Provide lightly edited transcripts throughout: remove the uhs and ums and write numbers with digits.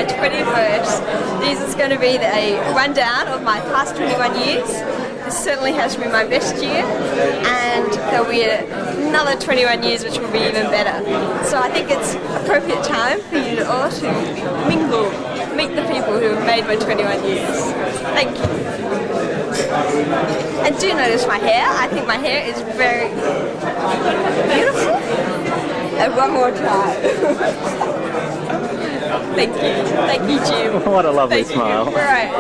my 21st. This is going to be a rundown of my past 21 years. This certainly has been my best year, and there'll be another 21 years which will be even better. So I think it's appropriate time for you all to mingle, meet the people who have made my 21 years. Thank you. And do notice my hair. I think my hair is very beautiful. And one more time. Thank you. Thank you, Jim. What a lovely smile. You. Right.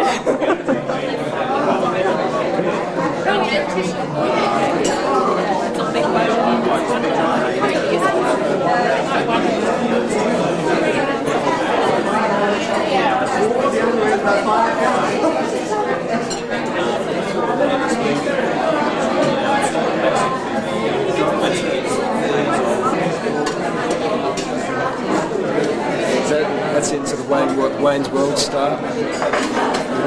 That's in sort of Wayne's World style.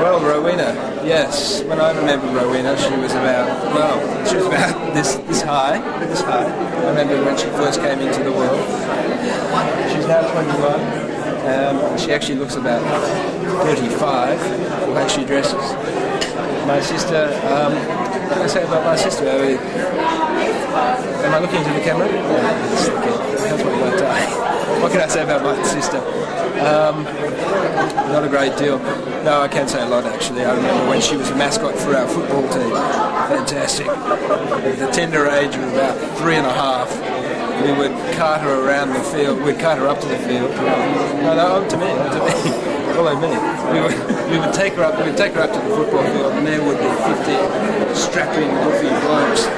Well, Rowena, yes. When I remember Rowena, she was about this high. I remember when she first came into the world. She's now 21. She actually looks about 35, the way she dresses. My sister, what can I say about my sister? Am I looking into the camera? That's what you die. What can I say about my sister? Not a great deal. No, I can't say a lot actually. I remember when she was a mascot for our football team. Fantastic. At the tender age of about 3.5, we would cart her around the field. We'd cart her up to the field. No, to me. Follow me. We would take her up. We'd take her up to the football field, and there would be 50 strapping, goofy blokes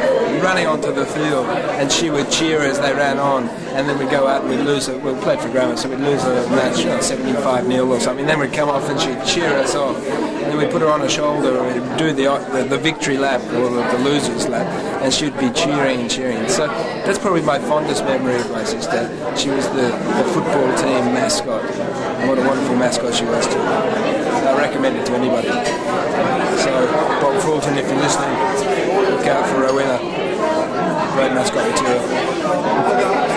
running onto the field, and she would cheer as they ran on, and then we'd go out and we'd lose it. We played for Grumman, so we'd lose a match, 75-0 or something. Then we'd come off and she'd cheer us off. And then we'd put her on her shoulder and we'd do the victory lap or the losers lap, and she'd be cheering and cheering. So that's probably my fondest memory of my sister. She was the football team mascot. And what a wonderful mascot she was too. I recommend it to anybody. So Bob Fulton, if you're listening, look out for Rowena. Great mascot material.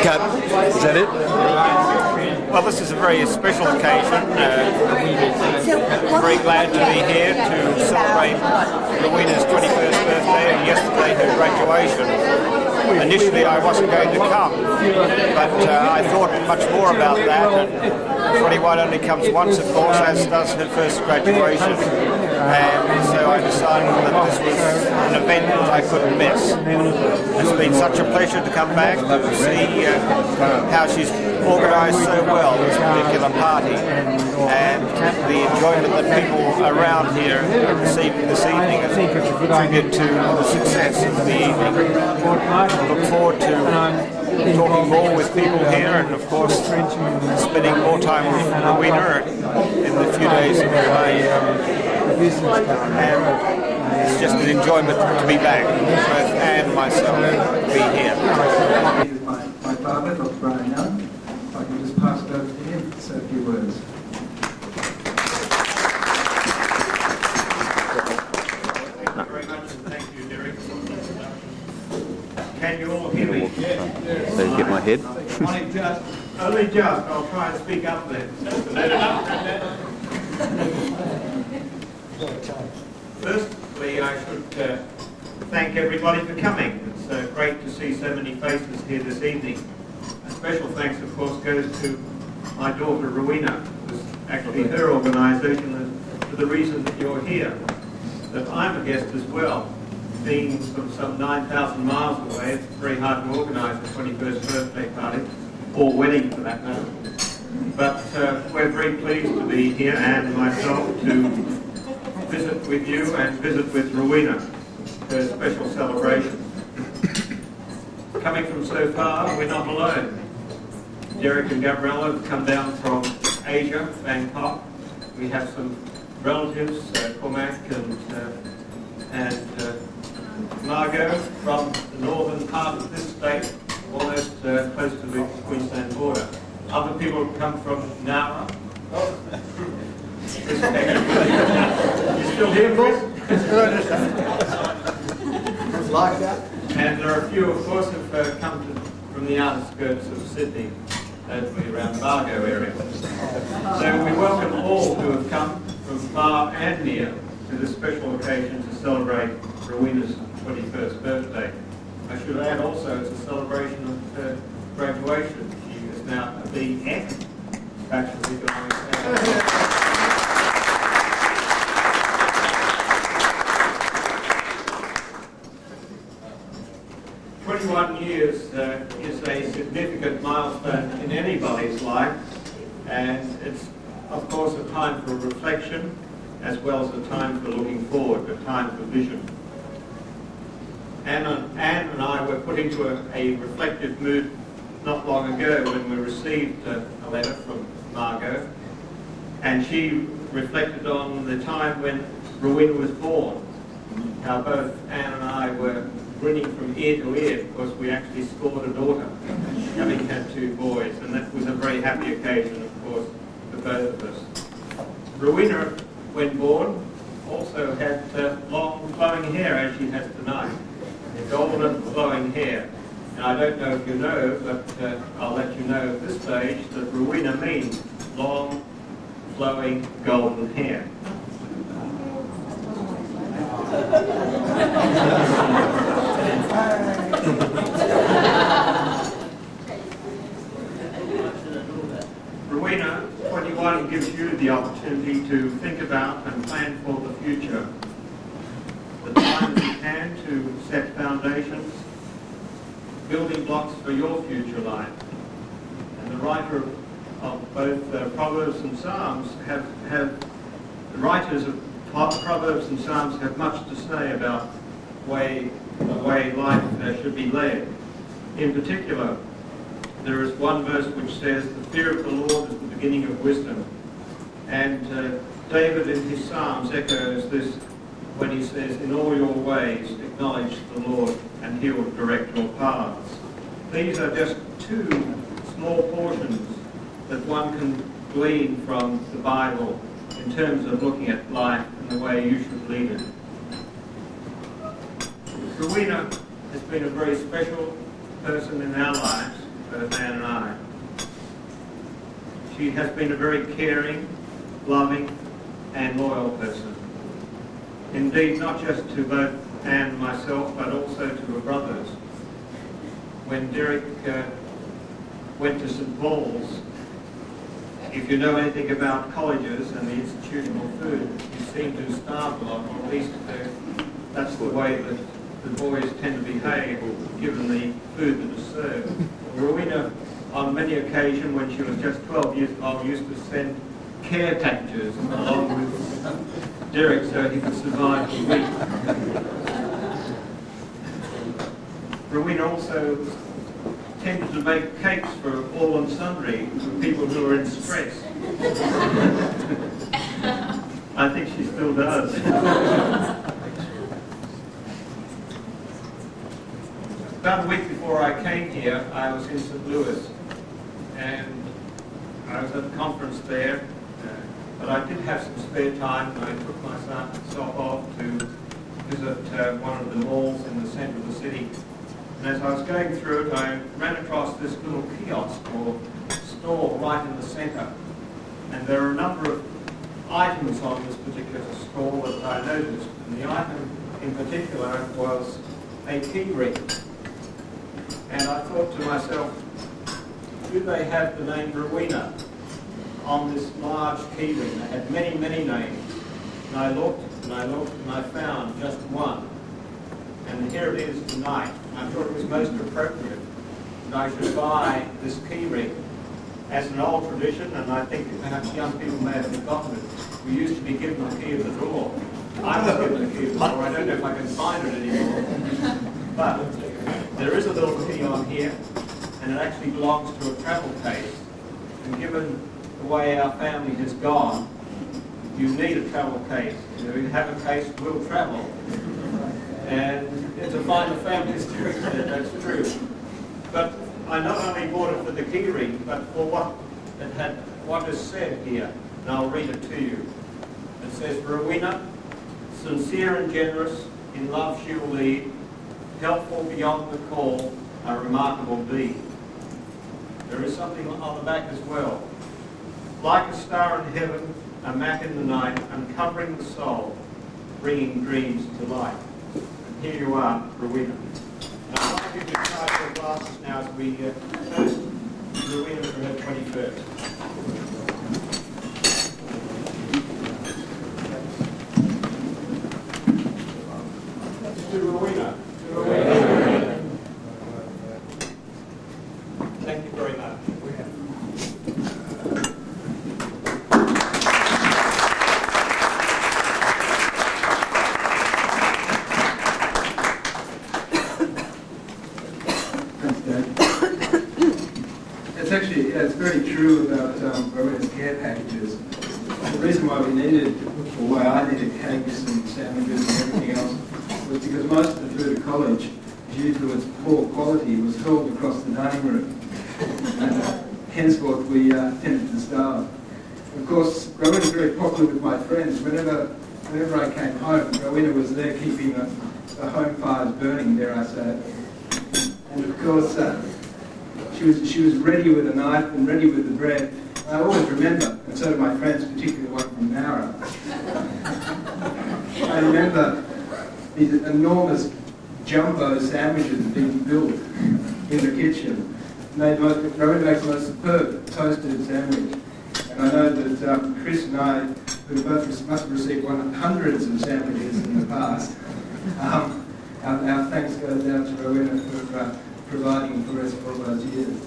Cut. Is that it? Well, this is a very special occasion. Very glad to be here to celebrate Rowena's 21st birthday and yesterday her graduation. Initially I wasn't going to come, but I thought much more about that. And 21 only comes once, of course, as does her first graduation. And so I decided that this was an event that I couldn't miss. It's been such a pleasure to come back to see how she's organised so well this particular party, and the enjoyment that people around here are receiving this evening has contributed to the success of the evening. I look forward to talking more with people here, and of course spending more time with Rowena in the few days of May. And it's just an enjoyment to be back, both Anne and myself, to be here. My father, Dr. Rowena. If I can just pass it over to him to say a few words. Thank you very much, and thank you, Derek. Can you all hear me? So you get my head? Only just. I'll try and speak up then. Firstly, I should thank everybody for coming. It's great to see so many faces here this evening. A special thanks, of course, goes to my daughter Rowena. It was actually her organisation for the reason that you're here. That I'm a guest as well. Being from some 9,000 miles away, it's very hard to organise a 21st birthday party, or wedding for that matter. But we're very pleased to be here, and myself, to visit with you and visit with Rowena, her special celebration. Coming from so far, we're not alone. Derek and Gabriella have come down from Asia, Bangkok. We have some relatives, Cormac and Margot, from the northern part of this state, almost close to the Queensland border. Other people have come from Nara. You still here, Chris? Like that? And there are a few, of course, who have come from the outskirts of Sydney. hopefully around Margot area. So we welcome all who have come from far and near to this special occasion to celebrate Rowena's 21st birthday. I should add also it's a celebration of her graduation. She is now a BF, Bachelor of Economics. 21 years is a significant milestone in anybody's life, and it's of course a time for reflection as well as a time for looking forward, a time for vision. Anne and I were put into a reflective mood not long ago when we received a letter from Margot, and she reflected on the time when Rowena was born, how both Anne and I were grinning from ear to ear because we actually scored a daughter, having had two boys, and that was a very happy occasion, of course, for both of us. Rowena, when born, also had long flowing hair, as she has tonight, golden flowing hair. And I don't know if you know, but I'll let you know at this stage that Rowena means long, flowing, golden hair. Rowena, 21 gives you the opportunity to think about and plan for the future. The time is at hand to set foundations, building blocks for your future life. And the writer of both Proverbs and Psalms the writers of Proverbs and Psalms have much to say about the way life should be led. In particular, there is one verse which says, "The fear of the Lord is the beginning of wisdom." And David in his Psalms echoes this when he says, "In all your ways acknowledge the Lord, and he will direct your paths." These are just two small portions that one can glean from the Bible in terms of looking at life and the way you should lead it. Rowena has been a very special person in our lives, both Anne and I. She has been a very caring, loving, and loyal person. Indeed, not just to both Anne and myself, but also to her brothers. When Derek went to St. Paul's, if you know anything about colleges and the institutional food, you seem to starve a lot, or at least that's the way that the boys tend to behave, given the food that is served. Rowena, on many occasions when she was just 12 years old, used to send care packages along with Derek so he could survive the week. Rowena also tended to make cakes for all and sundry for people who were in stress. I think she still does. About a week before I came here, I was in St. Louis, and I was at a conference there, but I did have some spare time, and I took myself off to visit one of the malls in the center of the city. And as I was going through it, I ran across this little kiosk or store right in the center. And there are a number of items on this particular store that I noticed. And the item in particular was a key ring. And I thought to myself, do they have the name Rowena on this large key ring? They had many, many names. And I looked and I looked and I found just one. And here it is tonight. I thought it was most appropriate that I should buy this key ring as an old tradition, and I think perhaps young people may have forgotten it. We used to be given the key of the door. I was given the key of the door. I don't know if I can find it anymore. But there is a little key on here, and it actually belongs to a travel case. And given the way our family has gone, you need a travel case. If you have a case, we'll travel. And it's a find a family story, that's true. But I not only bought it for the key ring, but for what is said here, and I'll read it to you. It says, Rowena, sincere and generous, in love she will lead, helpful beyond the call, a remarkable deed. There there is something on the back as well. Like a star in heaven, a map in the night, uncovering the soul, bringing dreams to light. And here you are, Rowena. And I'd like you to try your glasses now as we toast Rowena for her 21st. To Rowena. Thank you very much. It's very true about Rowena's care packages. The reason why we needed, or why I needed cakes and sandwiches and everything else, was because most of the food at college, due to its poor quality, was hurled across the dining room. And henceforth we tended to starve. Of course, Rowena was very popular with my friends. Whenever I came home, Rowena was there keeping the home fires burning, dare I say. And of course, she was ready with a knife and ready with the bread. I always remember, and so do my friends, particularly the one from Nowra. I remember these enormous jumbo sandwiches being built in the kitchen. Rowena makes the most superb toasted sandwich. And I know that Chris and I, who both must have received hundreds of sandwiches in the past, our thanks goes out to Rowena for providing for us for all those years.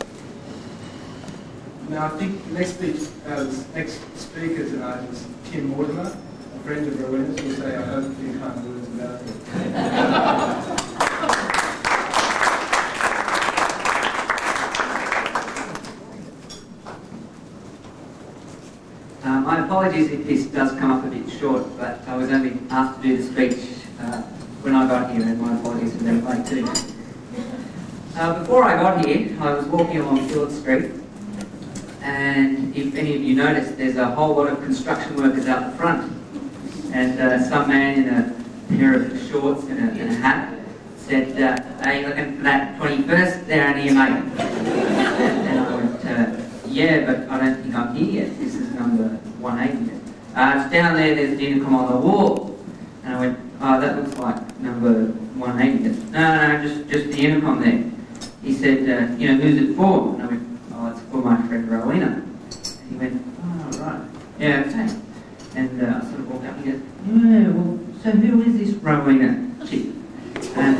Now I think the next speaker tonight is Tim Mortimer, a friend of Rowena's, who will say I hope a few kind words about him. My apologies if this does come up a bit short, but I was only asked to do the speech when I got here, and my apologies for being late too. Before I got here, I was walking along Phillip Street, and if any of you noticed, there's a whole lot of construction workers out the front, and some man in a pair of shorts and a hat said, "Are you looking for that 21st there near, mate?" And I went, "Yeah, but I don't think I'm here yet. This is number 180. It's down there, there's an intercom on the wall." And I went, "Oh, that looks like number 180. No, just the intercom there." He said, "Who's it for?" And I went, "Oh, it's for my friend Rowena." And he went, "Oh, right. Yeah, okay." And I sort of walked up and he goes, "Yeah, well, so who is this Rowena chick? And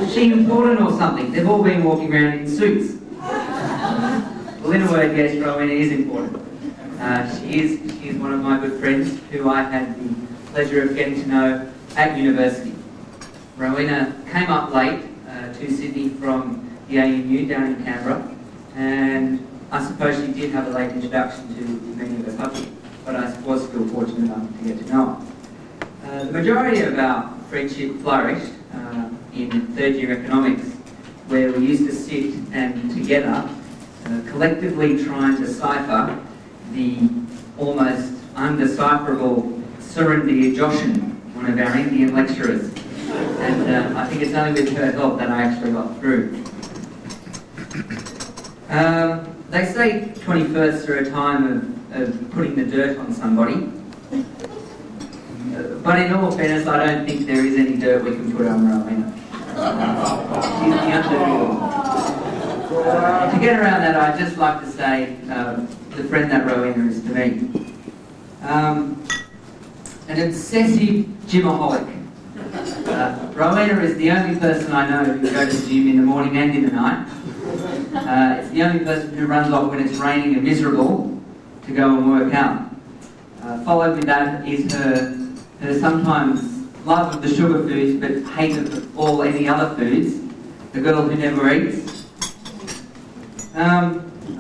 is she important or something? They've all been walking around in suits." Well, in a word, yes, Rowena is important. She is one of my good friends who I had the pleasure of getting to know at university. Rowena came up late to Sydney from the ANU down in Canberra, and I suppose she did have a late introduction to many of us up here, but I was still fortunate enough to get to know her. The majority of our friendship flourished in third year economics, where we used to sit and together collectively trying to decipher the almost undecipherable Surindhya Joshin, one of our Indian lecturers. And I think it's only with her help that I actually got through. They say 21sts are a time of putting the dirt on somebody. But in all fairness, I don't think there is any dirt we can put on Rowena. She's the underdog. To get around that, I'd just like to say the friend that Rowena is to me. An obsessive gymaholic. Rowena is the only person I know who goes to the gym in the morning and in the night. It's the only person who runs off when it's raining and miserable to go and work out. Followed with that is her sometimes love of the sugar foods but hate of all any other foods. The girl who never eats.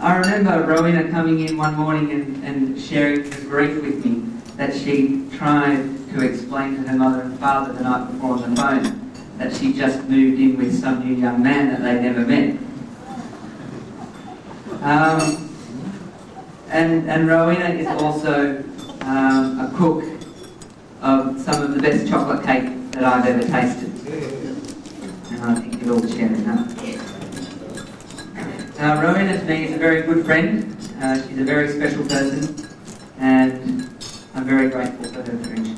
I remember Rowena coming in one morning and sharing her grief with me that she tried to explain to her mother and father the night before on the phone that she just moved in with some new young man that they'd never met. And Rowena is also a cook of some of the best chocolate cake that I've ever tasted. And I think you'd all share in that. Rowena to me is a very good friend. She's a very special person, and I'm very grateful for her friendship.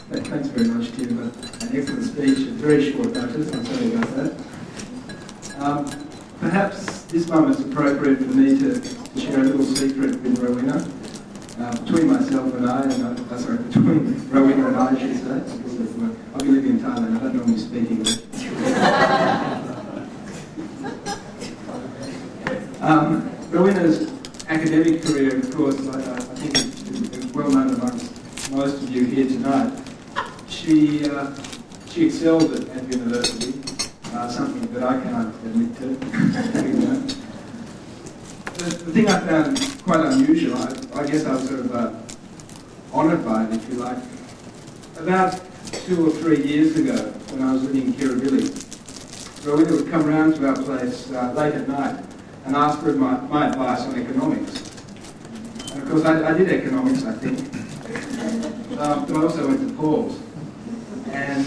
Thanks very much, Tim. An excellent speech at very short notice. I'm sorry about that. Perhaps this moment's appropriate for me to share a little secret with Rowena. Between myself and I, between Rowena and I should say, because I've been living in Thailand, I don't normally speak English. Rowena's academic career, of course, I think is well known amongst most of you here tonight. She excelled at university, something that I can't admit to. The thing I found quite unusual, I guess I was sort of honoured by it, if you like. About 2 or 3 years ago, when I was living in Kirribilli, Rowena would come round to our place late at night and ask for my advice on economics. And of course, I did economics, I think, but I also went to Paul's. And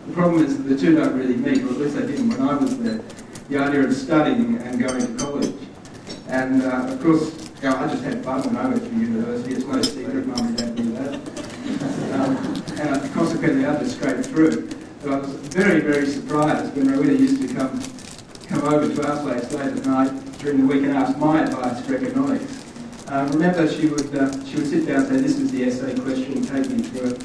the problem is that the two don't really meet, or at least they didn't when I was there. The idea of studying and going to college. And of course, I just had fun when I went to university. It's no secret, Mum and Dad knew that. And consequently, I just scraped through. But I was very, very surprised when Rowena used to come over to our place late at night during the week and ask my advice for economics. Remember, she would sit down and say, "This is the essay question, take me through it."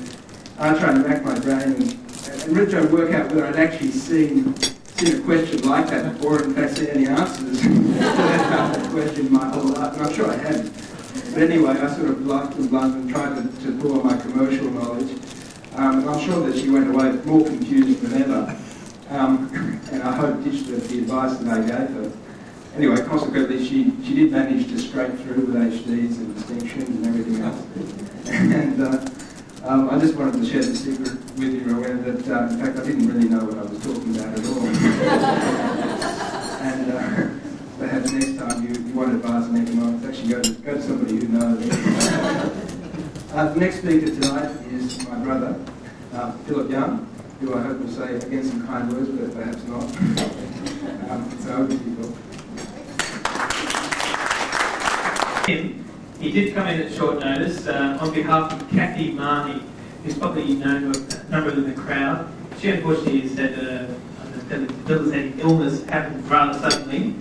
I tried to rack my brain and really try to work out whether I'd actually seen a question like that before, in fact seen any answers to that question my whole life, and I'm sure I hadn't. But anyway, I sort of bluffed and tried to pull on my commercial knowledge, and I'm sure that she went away more confused than ever, and I hope ditched the advice that I gave her. Anyway, consequently, she did manage to scrape through with HDs and distinctions and everything else. And I just wanted to share the secret with you, Rowena, that in fact I didn't really know what I was talking about at all. And perhaps next time you want advice on economics, actually go to somebody who knows. The next speaker tonight is my brother, Philip Young, who I hope will say again some kind words, but perhaps not. So over to you, Phil. He did come in at short notice on behalf of Kathy Marnie, who's probably known to a number in the crowd. She unfortunately has had a debilitating illness happen rather suddenly.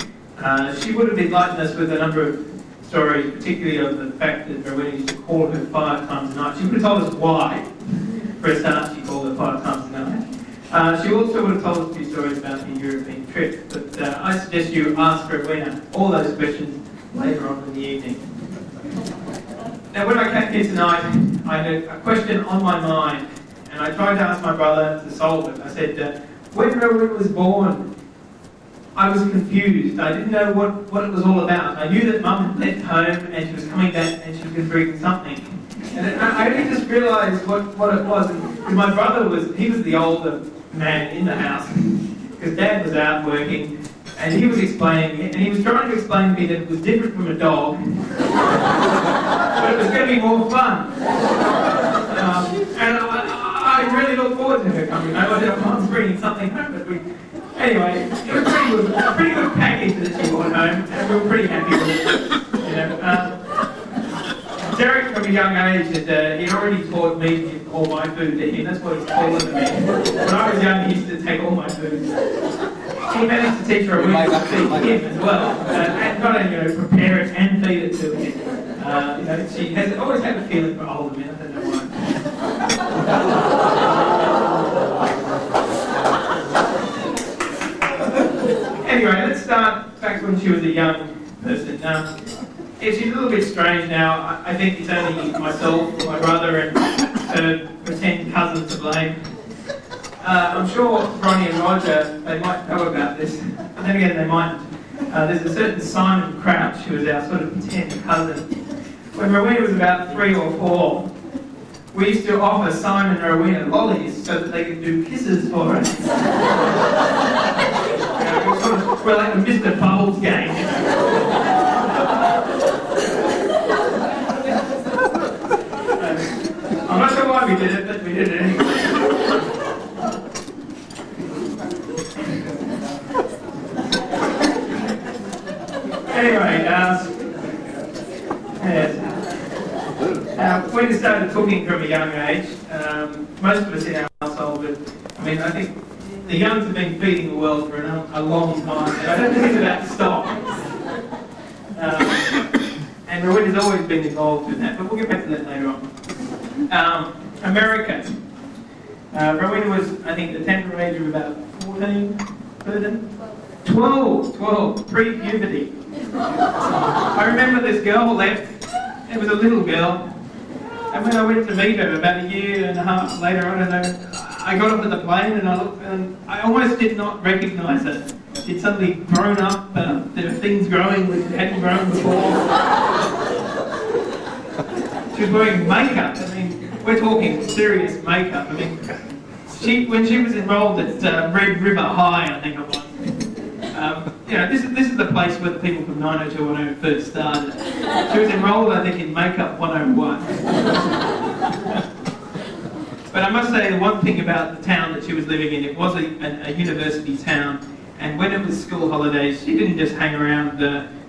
She would have enlightened us with a number of stories, particularly of the fact that Rowena used to call her 5 times a night. She would have told us why. For a start, she called her 5 times a night. She also would have told us a few stories about the European trip, but I suggest you ask Rowena all those questions later on in the evening. Now, when I came here tonight, I had a question on my mind, and I tried to ask my brother to solve it. I said, when Rowena was born, I was confused. I didn't know what it was all about. I knew that Mum had left home, and she was coming back, and she was bringing something. And I only just realised what it was. And my brother was the older man in the house, because Dad was out working. And he was explaining it, and he was trying to explain to me that it was different from a dog, but it was going to be more fun. And I really look forward to her coming home. I said, Mom's bringing something home, but anyway, it was a pretty good package that she brought home, and we were pretty happy with it. You know, Derek, from a young age, he'd already taught me to give all my food to him. That's what he's called to me. When I was young, he used to take all my food. He managed to teach Rowena to feed him as well, and not only prepare it and feed it to him. She has always had a feeling for older men. I don't know why. Anyway, let's start back when she was a young person. She's a little bit strange now. I think it's only myself, my brother, and her pretend cousin to blame. I'm sure Ronnie and Roger, they might know about this, but then again they mightn't. There's a certain Simon Crouch who was our sort of pretend cousin. When Rowena was about 3 or 4, we used to offer Simon and Rowena lollies so that they could do kisses for us. We're like the Mr. Bubbles game. we did it, but we did it anyway. Anyway, when we started talking from a young age, most of us in our household, but I mean, I think the Youngs have been feeding the world for a long time, and I don't think it's about to stop. And Rowena's always been involved in that, but we'll get back to that later on. America. Rowena was, I think, the tender age of about 14, 13? 12, pre-puberty. I remember this girl left, it was a little girl, and when I went to meet her about a year and a half later, I don't know, I got off at the plane and I looked and I almost did not recognise her. She'd suddenly grown up, there were things growing which hadn't grown before. She was wearing makeup, I mean, we're talking serious makeup. I mean, when she was enrolled at Red River High, I think it was, this is the place where the people from 90210 first started. She was enrolled, I think, in Makeup 101. But I must say the one thing about the town that she was living in, it was a university town, and when it was school holidays, she didn't just hang around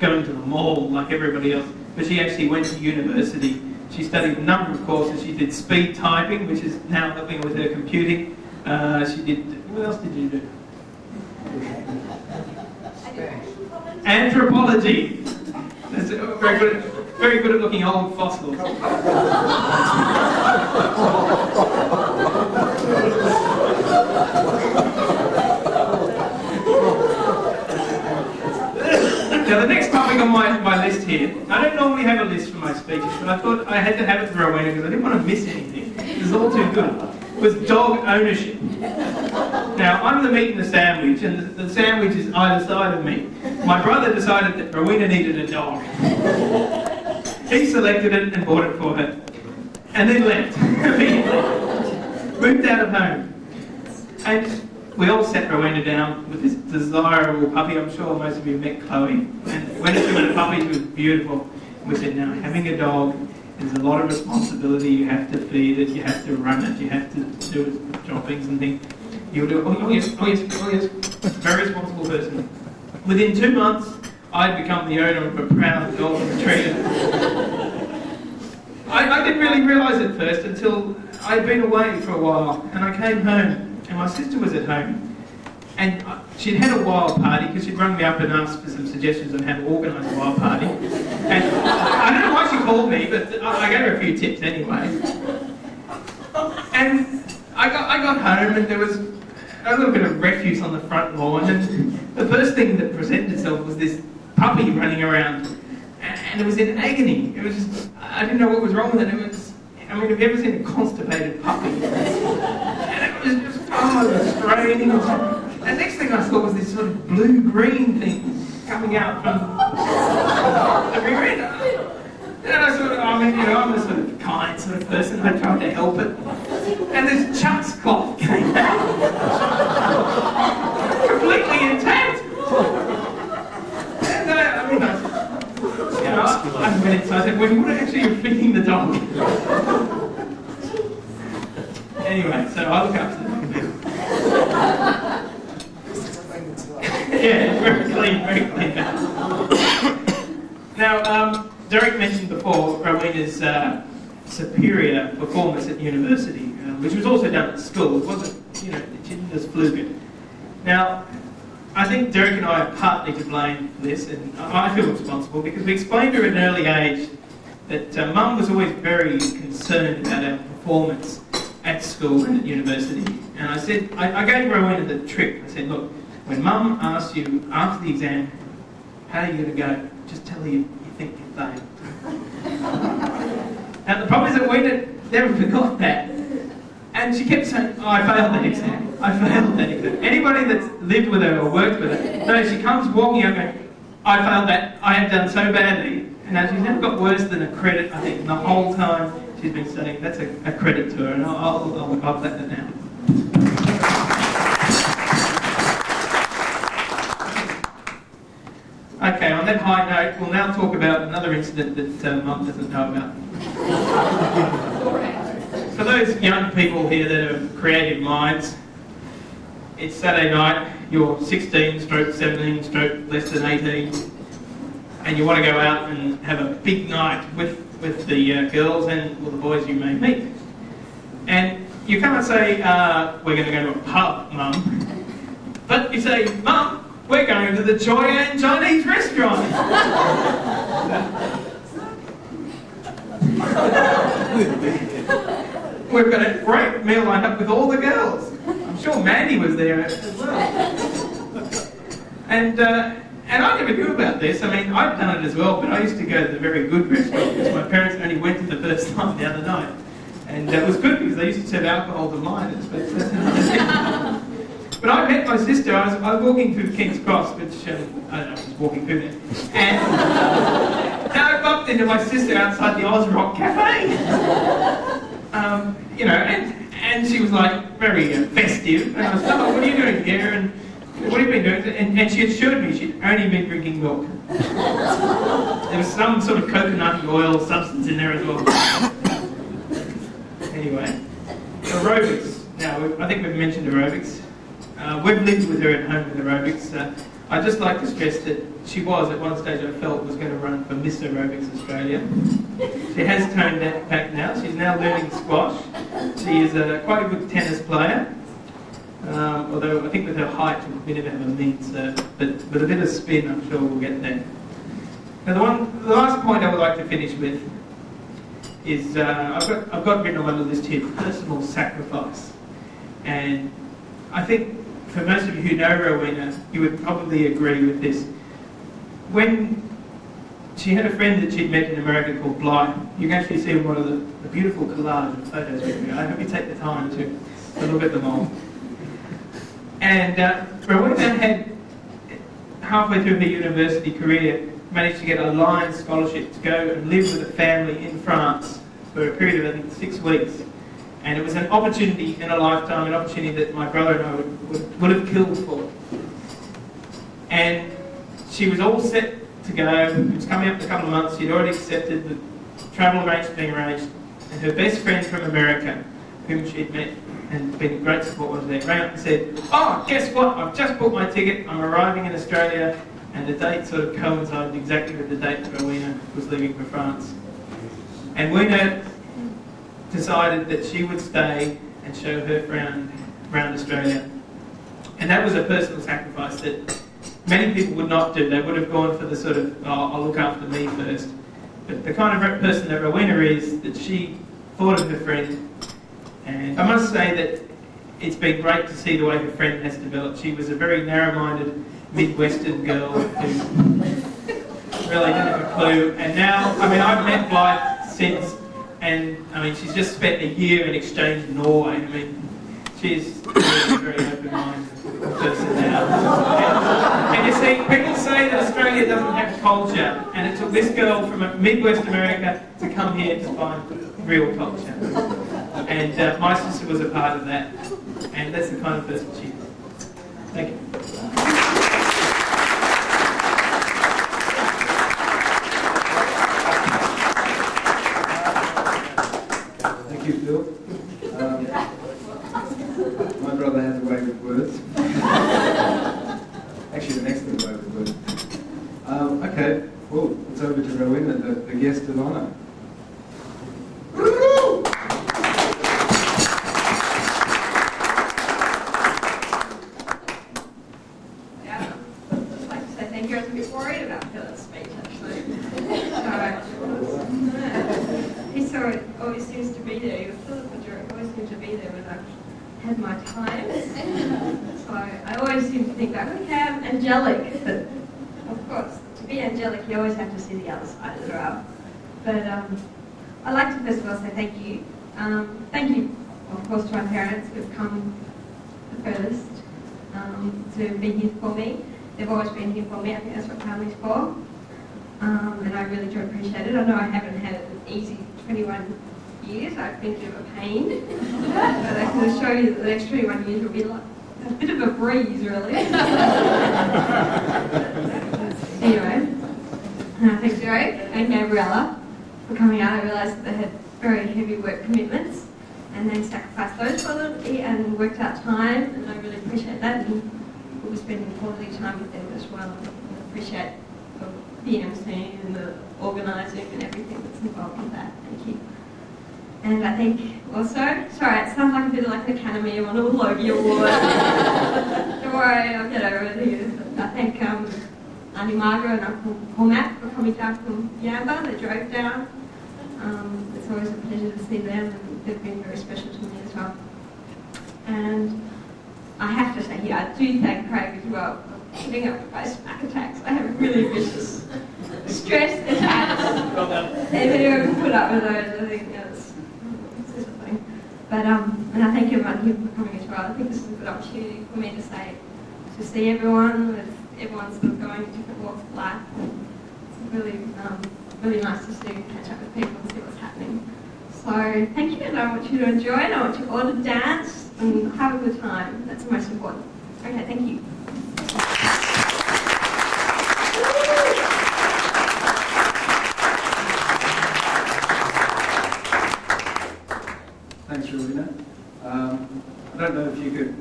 going to the mall like everybody else, but she actually went to university. She studied a number of courses. She did speed typing, which is now helping with her computing. She did, what else did you do? Anthropology. That's very good at looking old fossils. Now the next topic on my list here, I don't normally have a list for my speeches, but I thought I had to have it for Rowena because I didn't want to miss anything. It was all too good. It was dog ownership. Now, I'm the meat and the sandwich, and the sandwich is either side of me. My brother decided that Rowena needed a dog. He selected it and bought it for her. And then left immediately. Moved out of home. And we all sat Rowena down with this desirable puppy. I'm sure most of you met Chloe. And when she was a puppy, she was beautiful. And we said, now, having a dog is a lot of responsibility. You have to feed it, you have to run it, you have to do its droppings and things. You'll do, oh yes. Very responsible person. Within 2 months, I'd become the owner of a proud golden retriever. I didn't really realise at first until I'd been away for a while, and I came home, and my sister was at home, and she'd had a wild party because she'd rung me up and asked for some suggestions on how to organise a wild party. And I don't know why she called me, but I gave her a few tips anyway. And I got home, and there was a little bit of refuse on the front lawn, and the first thing that presented itself was this puppy running around, and it was in agony. It was just, I didn't know what was wrong with it. It was, I mean, have you ever seen a constipated puppy? And it was just, it was straining. And next thing I saw was this sort of blue-green thing coming out from the rear end. And I sort of, I'm a sort of kind sort of person. I tried to help it. And this Chuck's cloth came out. Completely intact. And I went inside. I said, well, what actually are you feeding the dog? Anyway, so I look up to the dog now. Yeah, very clean. Now, Derek mentioned before Rowena's superior performance at university, which was also done at school. It wasn't, she didn't just fluke it. Now, I think Derek and I are partly to blame for this, and I feel responsible because we explained to her at an early age that Mum was always very concerned about our performance at school and at university. And I said, I gave Rowena the trick. I said, look, when Mum asks you after the exam, how are you going to go? Just tell her you think you failed. Now the problem is that we never forgot that. And she kept saying, oh, I failed that exam. Anybody that's lived with her or worked with her, no, she comes walking up going, I failed that. I have done so badly. And now she's never got worse than a credit, I think, the whole time she's been studying. That's a credit to her, and I'll let that down. Okay, on that high note, we'll now talk about another incident that Mum doesn't know about. So for those young people here that are creative minds, it's Saturday night, you're 16 stroke 17 stroke less than 18, and you want to go out and have a big night with the girls and all the boys you may meet. And you can't say, we're going to go to a pub, Mum. But you say, Mum, we're going to the Choi Ann Chinese restaurant. We've got a great meal lined up with all the girls. I'm sure Mandy was there as well. And I never knew about this. I mean, I've done it as well, but I used to go to the very good restaurant because my parents only went to the first time the other night. And it was good because they used to serve alcohol to minors. But I met my sister. I was walking through King's Cross, which, I don't know, I was walking through there. And I bumped into my sister outside the Oz Rock Cafe. You know, and she was like very festive. And I was like, oh, what are you doing here? And what have you been doing? And she assured me she'd only been drinking milk. There was some sort of coconut oil substance in there as well. Anyway, aerobics. Now, I think we've mentioned aerobics. We've lived with her at home with aerobics. I'd just like to stress that she was, at one stage I felt, was going to run for Miss Aerobics Australia. She has toned that back now. She's now learning squash. She is quite a good tennis player. Although I think with her height she's a bit of a means, but with a bit of spin I'm sure we'll get there. Now the last point I would like to finish with is, I've got written on my list here, personal sacrifice. And I think for most of you who know Rowena, you would probably agree with this. When she had a friend that she'd met in America called Blythe, you can actually see one of the beautiful collage of photos with me. I hope you take the time to look at them all. And Rowena had, halfway through her university career, managed to get a Lions scholarship to go and live with a family in France for a period of, I think, 6 weeks. And it was an opportunity in a lifetime, an opportunity that my brother and I would have killed for. And she was all set to go. It was coming up in a couple of months. She'd already accepted the travel arranged being arranged. And her best friend from America, whom she'd met and been a great support, was there, rang up and said, oh, guess what? I've just bought my ticket. I'm arriving in Australia. And the date sort of coincided exactly with the date that Rowena was leaving for France. And Rowena decided that she would stay and show her around Australia. And that was a personal sacrifice that many people would not do. They would have gone for the sort of, oh, I'll look after me first. But the kind of person that Rowena is, that she thought of her friend. And I must say that it's been great to see the way her friend has developed. She was a very narrow-minded Midwestern girl who really didn't have a clue. And now, I mean, I've met Blythe since, and I mean, she's just spent a year in exchange in Norway. I mean, she's really a very open-minded person now. And you see, people say that Australia doesn't have culture, and it took this girl from Midwest America to come here to find real culture. And my sister was a part of that, and that's the kind of person she is. Thank you. Thank you, Phil. My brother has a way with words. Actually, an excellent way with words. Okay, well, it's over to Rowena, the guest of honour. Had my time, so I always seem to think that, okay, I'm angelic, but of course, to be angelic you always have to see the other side as well. But I'd like to first of all say thank you. Thank you, of course, to our parents who've come the furthest to be here for me. They've always been here for me. I think that's what family's for, and I really do appreciate it. I know I haven't had an easy 21 years. I've been through a pain, but I can assure you that the next 21 years will be like a bit of a breeze, really. Anyway, thanks Joe and Gabriella for coming out. I realised that they had very heavy work commitments, and and they sacrificed those for them and worked out time, and I really appreciate that. And we'll be spending quality time with them as well. And appreciate the MC and the organising and everything that's involved with that. Thank you. And I think also, sorry, it sounds like a bit like an Academy or a Logie Award. Don't worry, I'll get over it here. But I thank Auntie Margaret and Uncle Cormac for coming down from Yamba. They drove down. It's always a pleasure to see them, and they've been very special to me as well. And I have to say here, I do thank Craig as well for putting up with my smack attacks. I have really vicious stress attacks. And who put up with those, I think it's a thing. But and I thank everyone here for coming as well. I think this is a good opportunity for me to see everyone, with everyone sort of going in different walks of life. It's really nice to catch up with people and see what's happening. So thank you, and I want you to enjoy it. I want you all to dance and have a good time. That's the most important. Okay, thank you. Thanks, Rowena. I don't know if you could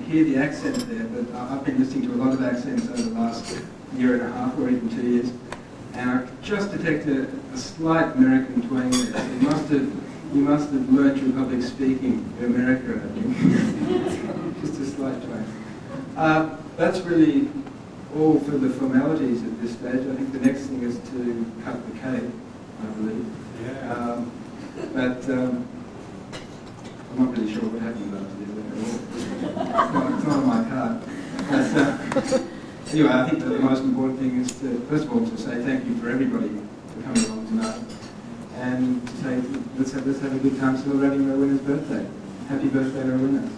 hear the accent there, but I've been listening to a lot of accents over the last year and a half or even 2 years, and I just detected a slight American twang there. You must have learnt your public speaking in America, I think. Just a slight twang. That's really all for the formalities at this stage. I think the next thing is to cut the cake, I believe. Yeah. I'm not really sure what happened last year. It's not on my card. But, anyway, I think that the most important thing is to, first of all, to say thank you for everybody for coming along tonight, and to say let's have a good time celebrating Rowena's birthday. Happy birthday, Rowena.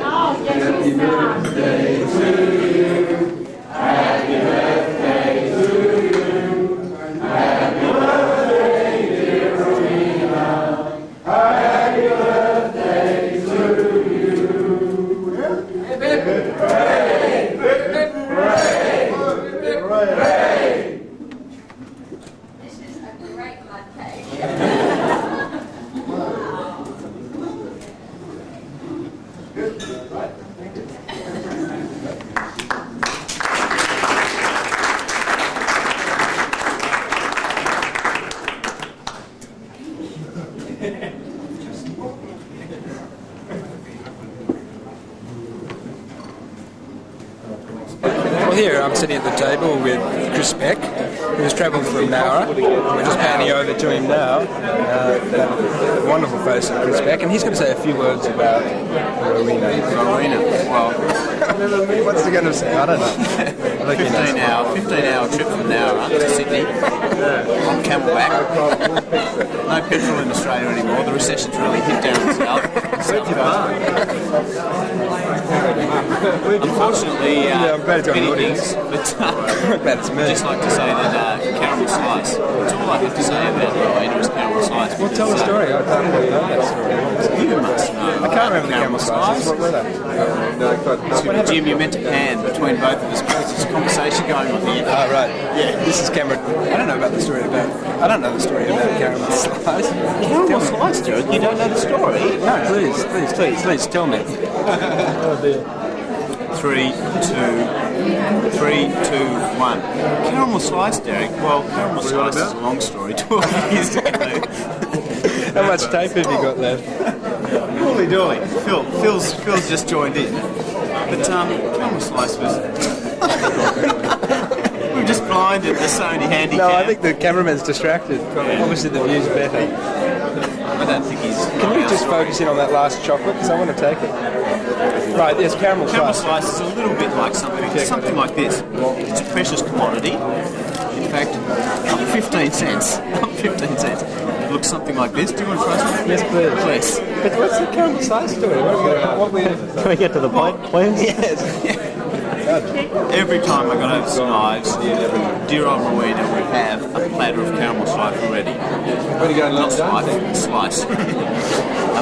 Happy birthday to you. Happy birthday to you. Happy birthday, dear Rowena. Happy birthday to you. Hooray! Hooray! Hooray! This is a great mud cake. Well, here I'm sitting at the table with Chris Beck, who's travelled from Nowra. We're just panning over to him now. That wonderful face of Chris Beck, and he's going to say a few words about Rowena. Well, What's he going to say? I don't know. I think he knows. 15-hour trip from Nowra to Sydney on camelback. No petrol in Australia anymore. The recession's really hit down south. Unfortunately, I'm glad it's got an many audience. things, but Glad it's me. I'd just like to say that caramel slice. That's all I have to say about Rowena is caramel slice. Well, tell the story. I can't really know that story. You must know. I can't remember the camel slices. What were they? Jim, you meant to pan between both of us because there's a conversation going on here. Oh, right. Yeah. This is Cameron. I don't know the story about caramel slice. Caramel slice, Jared? You don't know the story? No, please tell me. Oh dear. 3, 2, 1. Caramel slice, Derek. Well, caramel slice is a long story. 12 years ago. How much tape have you got left? Holy dolly. Phil's just joined in. But caramel slice was... we were just blinded to Sony handicap. No, I think the cameraman's distracted. Yeah. Obviously the view's better. I don't think he's... Can you just focus in on that last chocolate? Because I want to take it. Right, there's caramel Caramel slice. slice is a little bit like something like this. It's a precious commodity. In fact, up 15 cents. Up 15 cents. It looks something like this. Do you want to try some? Yes, please. Please. But what's the caramel slice story? Can we get to the point, please? Yes. Every time I got over to Knives, dear old Rowena would have a platter of caramel slice ready. Where do you go? Not slice.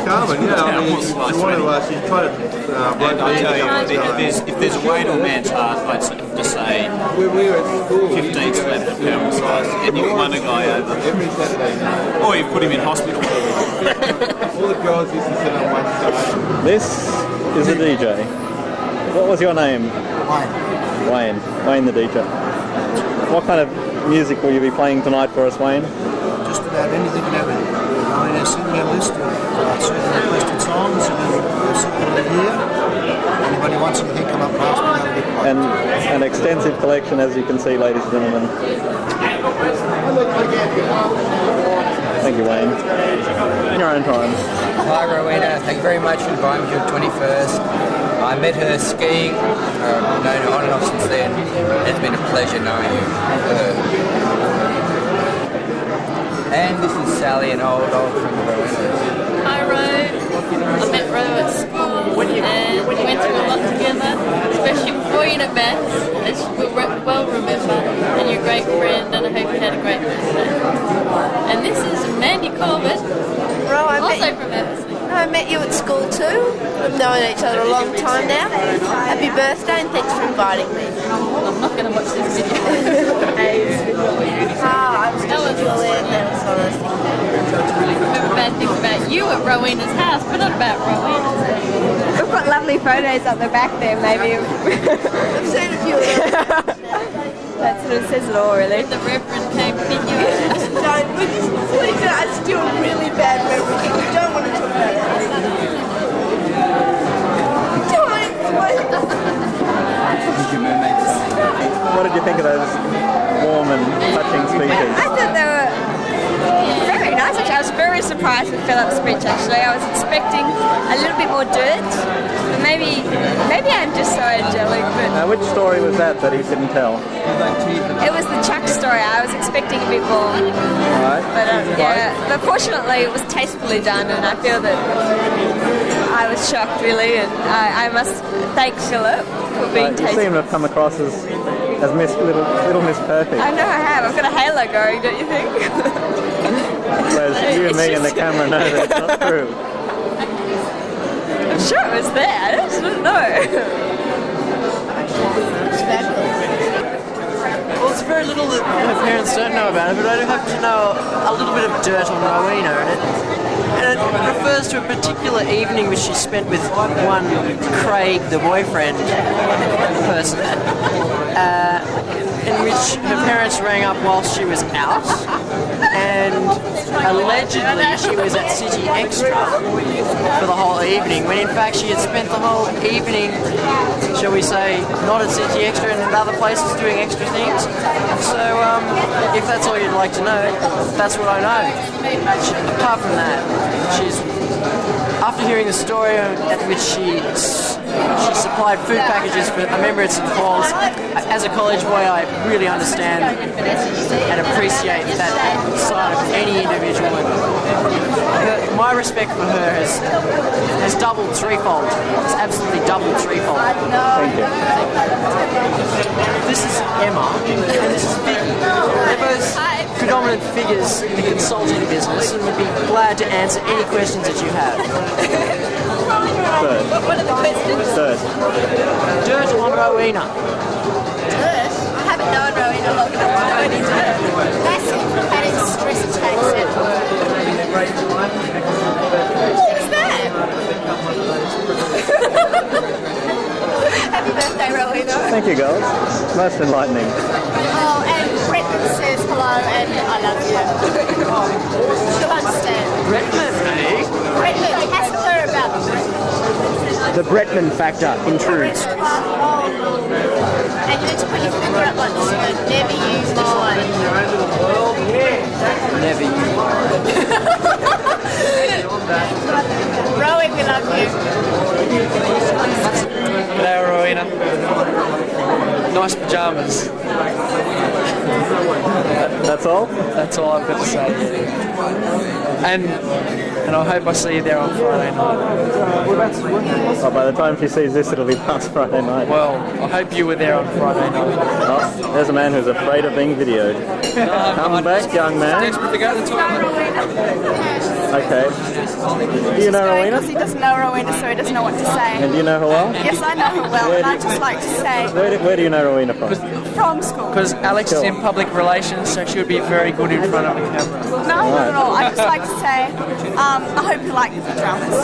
Carmen, yeah, I mean, she's one of us, she's trying to and I tell you, if there's a way to a man's heart, I'd just say we were at school. 15 slabs of caramel slice, and you've won a guy over. Every Saturday. Or you've put him in hospital. All the girls used to sit on one side. This is the DJ. What was your name? Wayne. Wayne the DJ. What kind of music will you be playing tonight for us, Wayne? Just about anything and everything. I mean, send me a list of certain requested songs and then we'll sit over here. Anybody wants anything, come up past me, that'll be quite. And an extensive collection, as you can see, ladies and gentlemen. Thank you, Wayne. In your own time. Hi, Rowena. Thank you very much for inviting me to your 21st. I met her skiing. I've known her on and off since then. It's been a pleasure knowing you. And this is Sally, an old from Rowena. Hi, Ro. I met Ro at school and we went through a lot together, especially before you at Maths, as you will well remember, and you're a great friend, and I hope you had a great birthday. And this is Mandy Corbett, Ro, also from Eversley. I met you at school too. We've known each other a long time now. Happy birthday and thanks for inviting me. I'm not going to watch this video. I was just Juliet, that was one of those things. I remember bad things about you at Rowena's house, but not about Rowena's. We've got lovely photos up the back there, maybe. I've seen a few of them. That sort of says it all, really. The Reverend came to pick you up. Please, I still really bad memories. We don't want to talk about that. What did you think of those warm and touching speeches? I thought they were very nice, actually. I was very surprised with Philip's speech, actually. I was expecting a little bit more dirt, but maybe I'm just so angelic. But Which story was that he didn't tell? it was the Chuck story. I was expecting a bit more. Right. But but fortunately it was tastefully done, and I feel that I was shocked, really, and I must thank Philip for being You tasteful. seem to have come across as Miss Little Miss Perfect. I know I have. I've got a halo going, don't you think? Whereas you and me and the camera know that it's not true. I'm sure it was there. I just didn't know. Well, it's very little that her parents don't know about it, but I do happen to know a little bit of dirt on Rowena, and it refers to a particular evening which she spent with one Craig, the boyfriend person, in which her parents rang up whilst she was out, and allegedly she was at City Extra for the whole evening, when in fact she had spent the whole evening, shall we say, not at City Extra and in other places doing extra things. So if that's all you'd like to know, that's what I know. Apart from that, after hearing the story at which she supplied food packages for a member at St Paul's, as a college boy I really understand and appreciate that side of any individual. My respect for her has doubled threefold. It's absolutely doubled threefold. Thank you. This is Emma and this is Vicky. They're both predominant figures in the consulting business and would be glad to answer any questions that you have. What are the questions? Dirt on Rowena. Dirt? I haven't known Rowena long enough to know any dirt. Massive panic stress attacks. What's that? Happy birthday, Rowena. Thank you, girls. Most enlightening. Oh, and Bretman says hello and I love you. She'll understand. Redmond, eh? Bretman, ask her about The Bretman factor intrudes. And you need to put your finger up like this and never use mine. Never you. Rowan, we love you. G'day, Rowena. Nice pyjamas. That's all? That's all I've got to say. Yeah. And I hope I see you there on Friday night. Oh, by the time she sees this, it'll be past Friday night. Well, I hope you were there on Friday night. Oh, there's a man who's afraid of being videoed. Come back, young man. Desperate to go to the toilet. Okay. Do you know Rowena? Because he doesn't know Rowena, so he doesn't know what to say. And do you know her well? Yes, I know her well, and I'd just like to say... Where do you know Rowena from? From school. Because Alex is in public relations, so she would be very good in front of the camera. No, not at all. I'd just like to say, I hope you like the pajamas.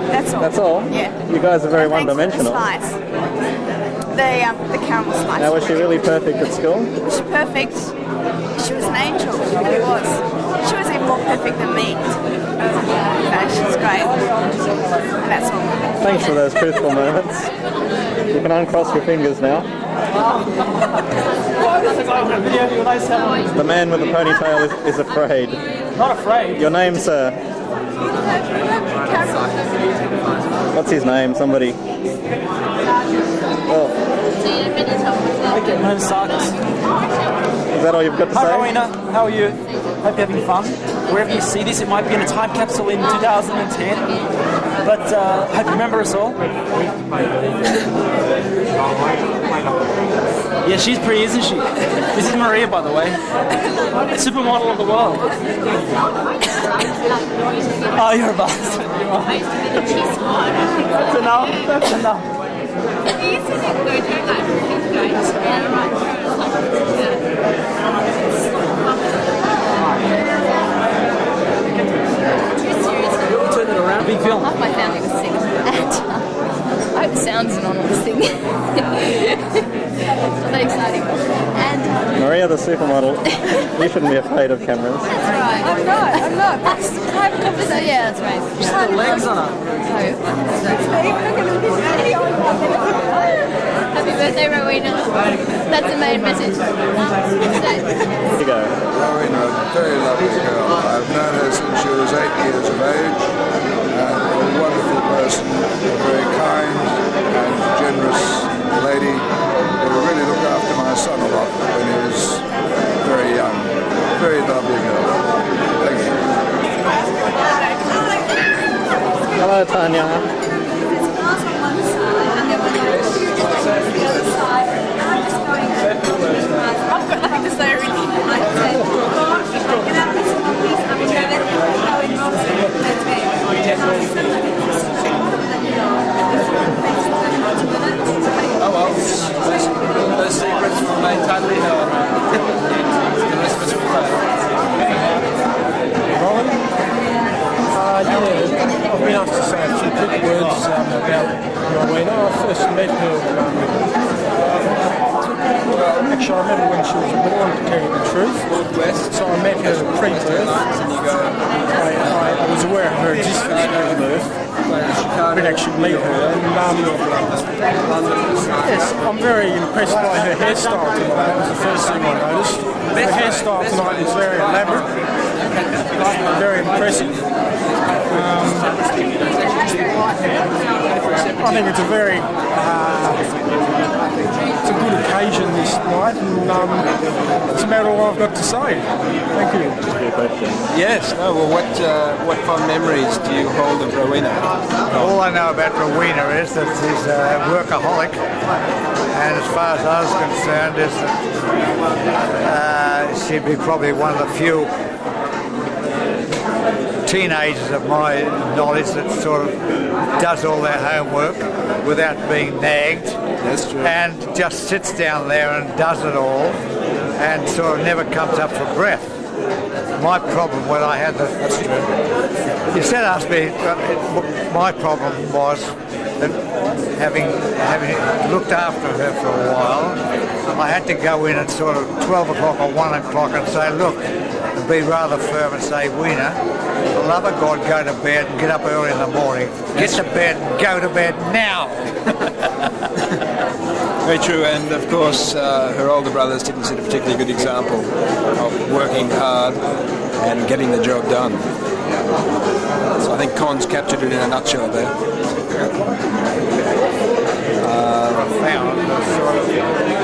That's all. That's all? Yeah. You guys are very one-dimensional. Thanks for the slice. The caramel slice. Now, was she really perfect at school? Was she perfect? She was an angel. She really was. She was even more perfect than me. No, she's great. And that's all. Thanks for those truthful moments. You can uncross your fingers now. The man with the ponytail is afraid. Not afraid. Your name, sir? What's his name? Somebody. Oh. Okay, my name's Sarkis. Is that all you've got to say? Hi Rowena, how are you? Hope you're having fun. Wherever you see this, it might be in a time capsule in 2010. But hope you remember us all. Yeah, she's pretty, isn't she? This is Maria, by the way. A supermodel of the world. Oh, you're a bastard. You are. That's enough. That's enough. Turn it around. Big film. Half my family was singing. I hope the sound's not on this thing. Very exciting. And Maria, the supermodel, you shouldn't be afraid of cameras. that's right. I'm not. That's kind of so yeah, that's right. She's got legs on her. Happy birthday, Rowena. That's the main message. Here you go. Rowena, a very lovely girl. I've known her since she was 8 years of age. A wonderful person, a very kind and generous lady who really looked after my son a lot when he was very young. Very lovely girl. Thank you. Hello, Tanya. I've got nothing to say really. Oh well, those secrets remain totally known. The rest of us will fail. Rowan? Yeah, I've been asked to say a few quick words about Rowena. I first met her, actually I met her when she was born, to tell you the truth. So I met her pre-birth. I was aware of her existence at birth. I didn't actually meet her. And, yes, I'm very impressed by her hairstyle tonight. That was the first thing I noticed. Her hairstyle tonight is very elaborate, very impressive. I think it's a very it's a good occasion this night, and that's about all I've got to say. Thank you. Yes. No. Well, what fond memories do you hold of Rowena? All I know about Rowena is that she's a workaholic, and as far as I was concerned, is that she'd be probably one of the few teenagers of my knowledge that sort of does all their homework without being nagged. That's true. And just sits down there and does it all and sort of never comes up for breath. My problem when I had the... That's true. You said asked me, my problem was that having looked after her for a while, I had to go in at sort of 12 o'clock or 1 o'clock and say, look, and be rather firm and say, Weena, for the love of God, go to bed and get up early in the morning. Get to bed and go to bed now. Very true, and of course her older brothers didn't set a particularly good example of working hard and getting the job done. So I think Con's captured it in a nutshell there. Found sort of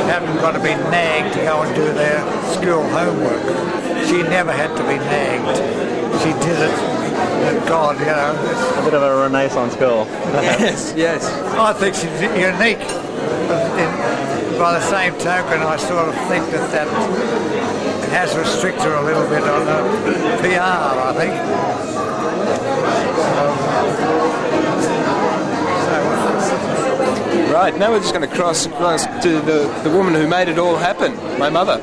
haven't got to be nagged to go and do their school homework. She never had to be nagged. She did it. And God, you know. A bit of a renaissance girl. Yes, yes. I think she's unique. By the same token, I sort of think that has restricted her a little bit on the PR, I think. Right, now we're just going to cross to the woman who made it all happen, my mother.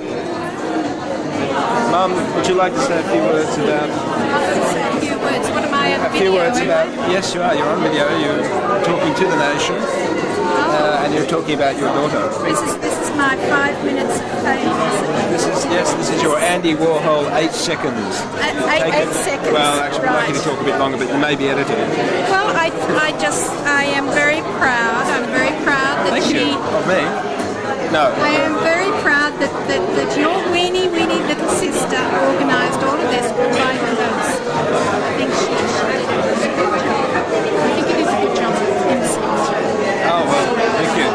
Mum, would you like to say a few words about... A few words? What am I on A video? few words about... Yes, you are. You're on video. You're talking to the nation. And you're talking about your daughter. This is my 5 minutes of fame. This is your Andy Warhol 8 seconds. 8 seconds. Well, actually, I'd like you to right. talk a bit longer, but you may be edited. Well, I am very proud. I'm very proud that Thank you. Of me? No. I am very proud that your weenie little sister organised all of this all by herself. I think she did a good job. I think it is a good job. Oh, well, thank you.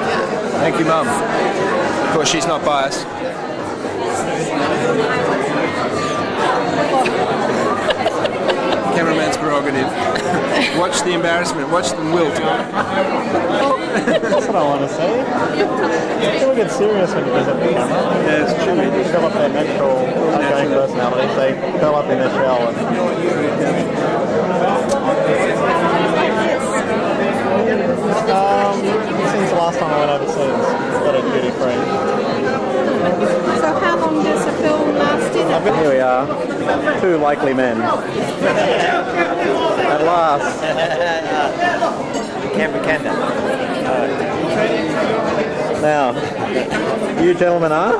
Thank you, Mum. Of course, she's not biased. Cameraman's prerogative. Watch the embarrassment. Watch them wilt. That's what I want to say. People get serious when you visit the camera. Yeah, it's true. They develop their natural outgoing personalities. They curl up in their shell. Since the last time I went overseas, got a duty free. So how long does the film last in? Here we are, two likely men. At last. Now, you gentlemen are?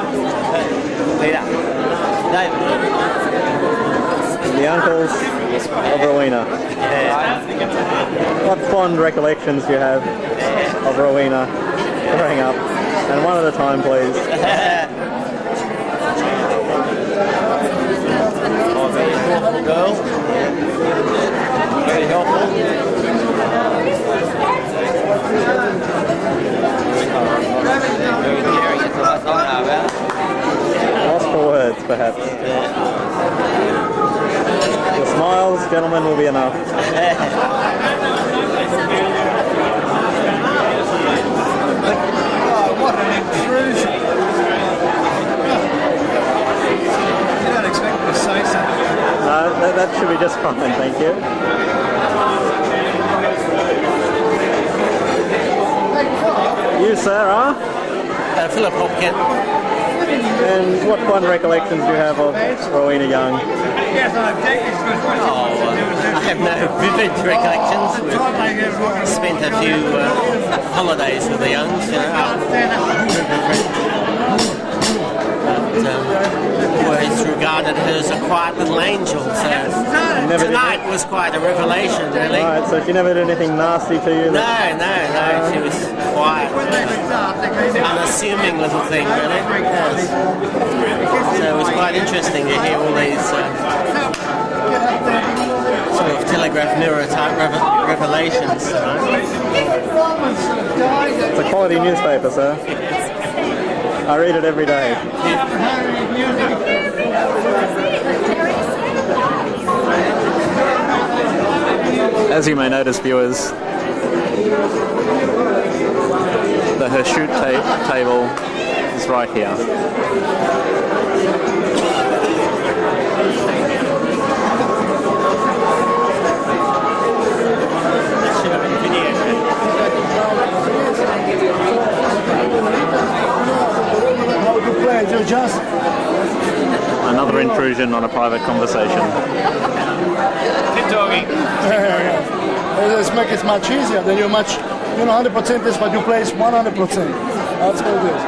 Peter. David. The uncles of Rowena. What fond recollections do you have of Rowena growing up? And one at a time, please. Very thoughtful girl. Very helpful. Very caring, that's all I know about. Lost for words, perhaps. Your smiles, gentlemen, will be enough. What an intrusion! You don't expect me to say something. No, that should be just fine, thank you. You, sir, are? Philip Hopkins. And what fond recollections do you have of Rowena Young? I have no vivid recollections. We've spent a few holidays with the Youngs, always regarded her as a quiet little angel. So tonight was quite a revelation, really. Right, so she never did anything nasty to you? No. She was quiet, unassuming little thing, really. Yes. So it was quite interesting to hear all these sort of Telegraph Mirror type revelations. It's a quality newspaper, sir. I read it every day. As you may notice, viewers, her shoot table is right here. Another intrusion on a private conversation. Keep talking. This makes it much easier. Then you're 100% is what you play is 100%. That's how it is.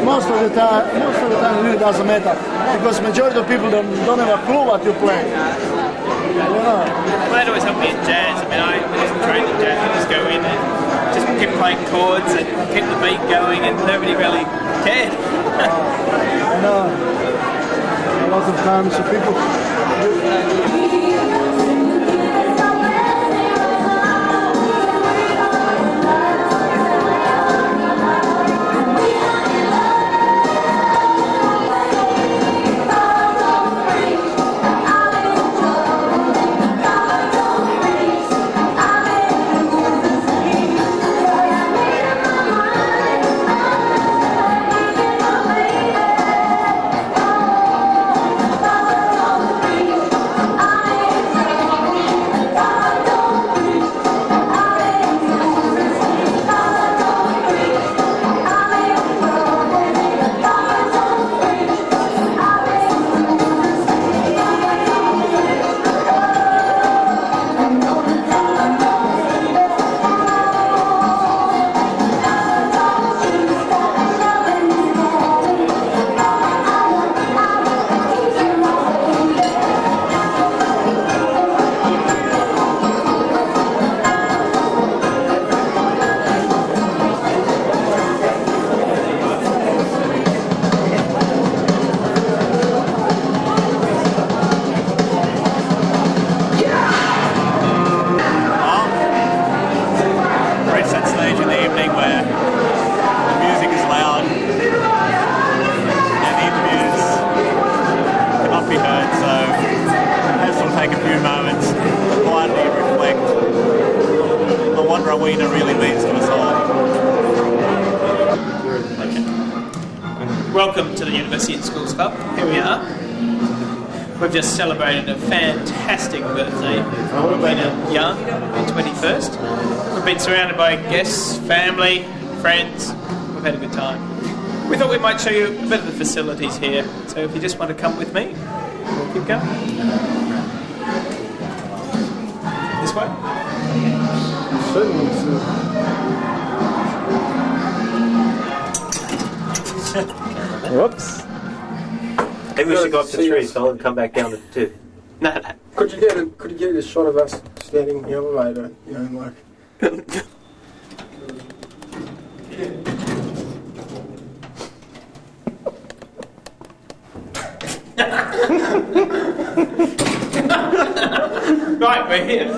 Most of the time it really doesn't matter because majority of people don't have a clue what you play. Well, that always helped me in jazz. I wasn't trained in jazz. I just go in and just keep playing chords and keep the beat going, and nobody really cared. I know. A lot of times people. University and Schools Club. Here we are. We've just celebrated a fantastic birthday for Rowena Young, her 21st. We've been surrounded by guests, family, friends. We've had a good time. We thought we might show you a bit of the facilities here. So if you just want to come with me, we'll keep going. This way? Whoops. Maybe we should go up to 3, so and come back down to 2. No. Could you get a shot of us standing in the elevator? You know, like. Right, we're here.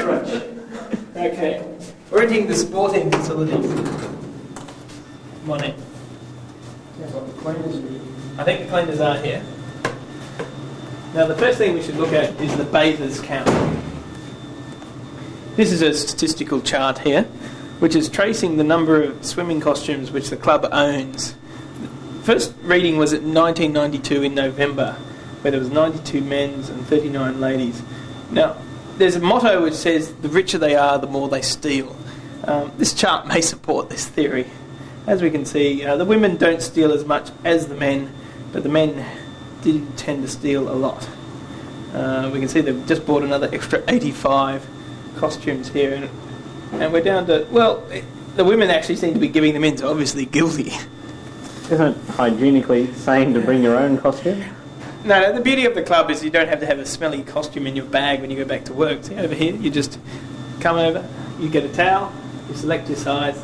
Okay. We're entering the sporting facilities. Come on in. I think the cleaners are here. Now the first thing we should look at is the bathers count. This is a statistical chart here, which is tracing the number of swimming costumes which the club owns. The first reading was at 1992 in November, where there was 92 men's and 39 ladies. Now, there's a motto which says, the richer they are, the more they steal. This chart may support this theory. As we can see, the women don't steal as much as the men, but the men did tend to steal a lot. We can see they've just bought another extra 85 costumes here, and we're down to, well, the women actually seem to be giving them in, so obviously guilty. Isn't it hygienically sane to bring your own costume? No, the beauty of the club is you don't have to have a smelly costume in your bag when you go back to work. See, over here, you just come over, you get a towel, you select your size,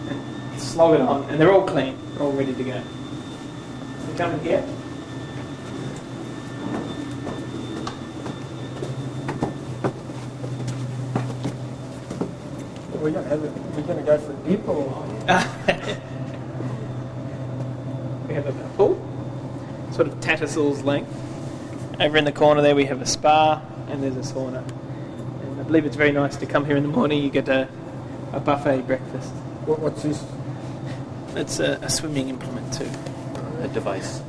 and slog it on, and they're all clean, they're all ready to go. You come in here. We're going to go for a dip or? We have a pool, sort of Tattersalls length. Over in the corner there we have a spa and there's a sauna. And I believe it's very nice to come here in the morning. You get a buffet breakfast. What's this? It's a swimming implement too. A device.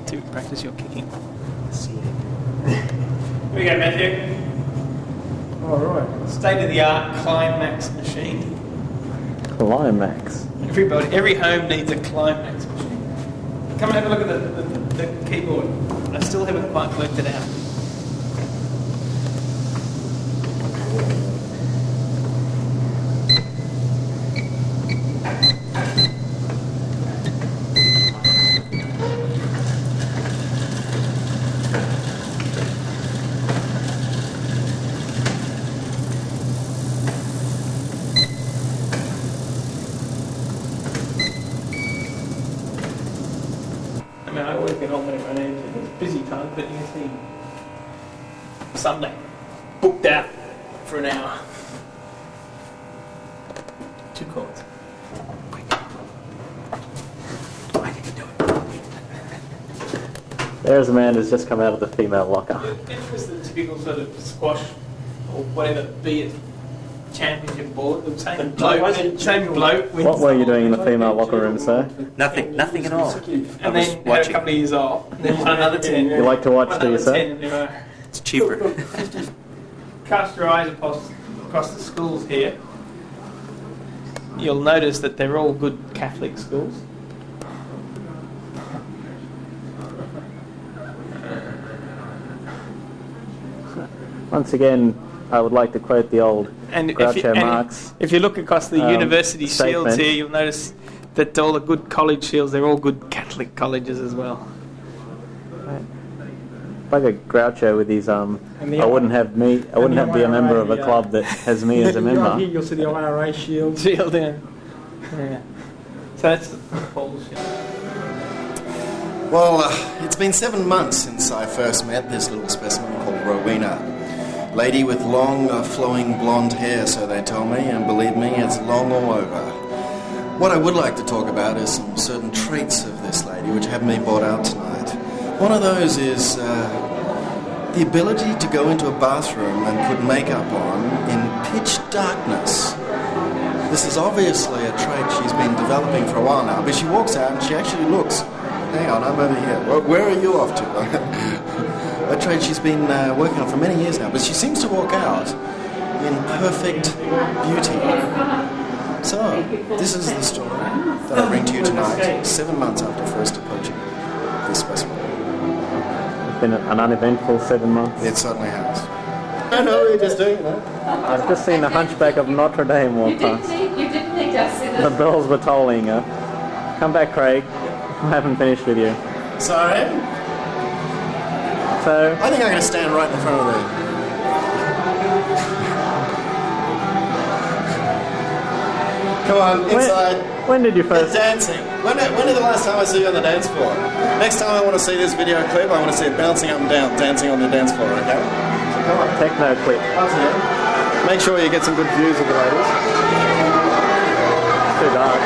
To practice your kicking. Here we go, Matthew. All right. State-of-the-art Climax machine. Climax. Every home needs a Climax machine. Come and have a look at the keyboard. I still haven't quite worked it out. I always get on when it runs into it's busy time, but you can see Sunday booked out for an hour. 2 chords. There's a man who's just come out of the female locker. It was the typical sort of squash or whatever, be it championship board, the same bloke. What were you doing in the female locker room, sir? Nothing at all. And then had a couple of years off, and then won another 10. You like to watch, do you, sir? It's cheaper. Cast your eyes across the schools here. You'll notice that they're all good Catholic schools. Once again, I would like to quote the old Groucho Marx. If you look across the university statement. shields here, you'll notice that all the good college shields, they're all good Catholic colleges as well. Like a Groucho with his I wouldn't be a member of a club that has me as a member. Here you'll see the IRA shield. Shield, yeah. So that's the Paul shield. Well, it's been 7 months since I first met this little specimen called Rowena. Lady with long, flowing blonde hair, so they tell me, and believe me, it's long all over. What I would like to talk about is some certain traits of this lady which have me brought out tonight. One of those is the ability to go into a bathroom and put makeup on in pitch darkness. This is obviously a trait she's been developing for a while now, but she walks out and she actually looks hang on, I'm over here. Where are you off to? A trade she's been working on for many years now, but she seems to walk out in perfect beauty. So, this is the story that I bring to you tonight, 7 months after first approaching this specimen. It's been an uneventful 7 months. It certainly has. I know, we're just doing that. I've just seen the Hunchback of Notre Dame walk past. You didn't need us in The bells were tolling. Come back, Craig. I haven't finished with you. Sorry? So, I think I'm going to stand right in front of there. Come on, inside. When did you first... Get dancing. When did the last time I see you on the dance floor? Next time I want to see this video clip, I want to see it bouncing up and down, dancing on the dance floor, okay? So come on. Techno clip. Make sure you get some good views of the ladies. Too dark.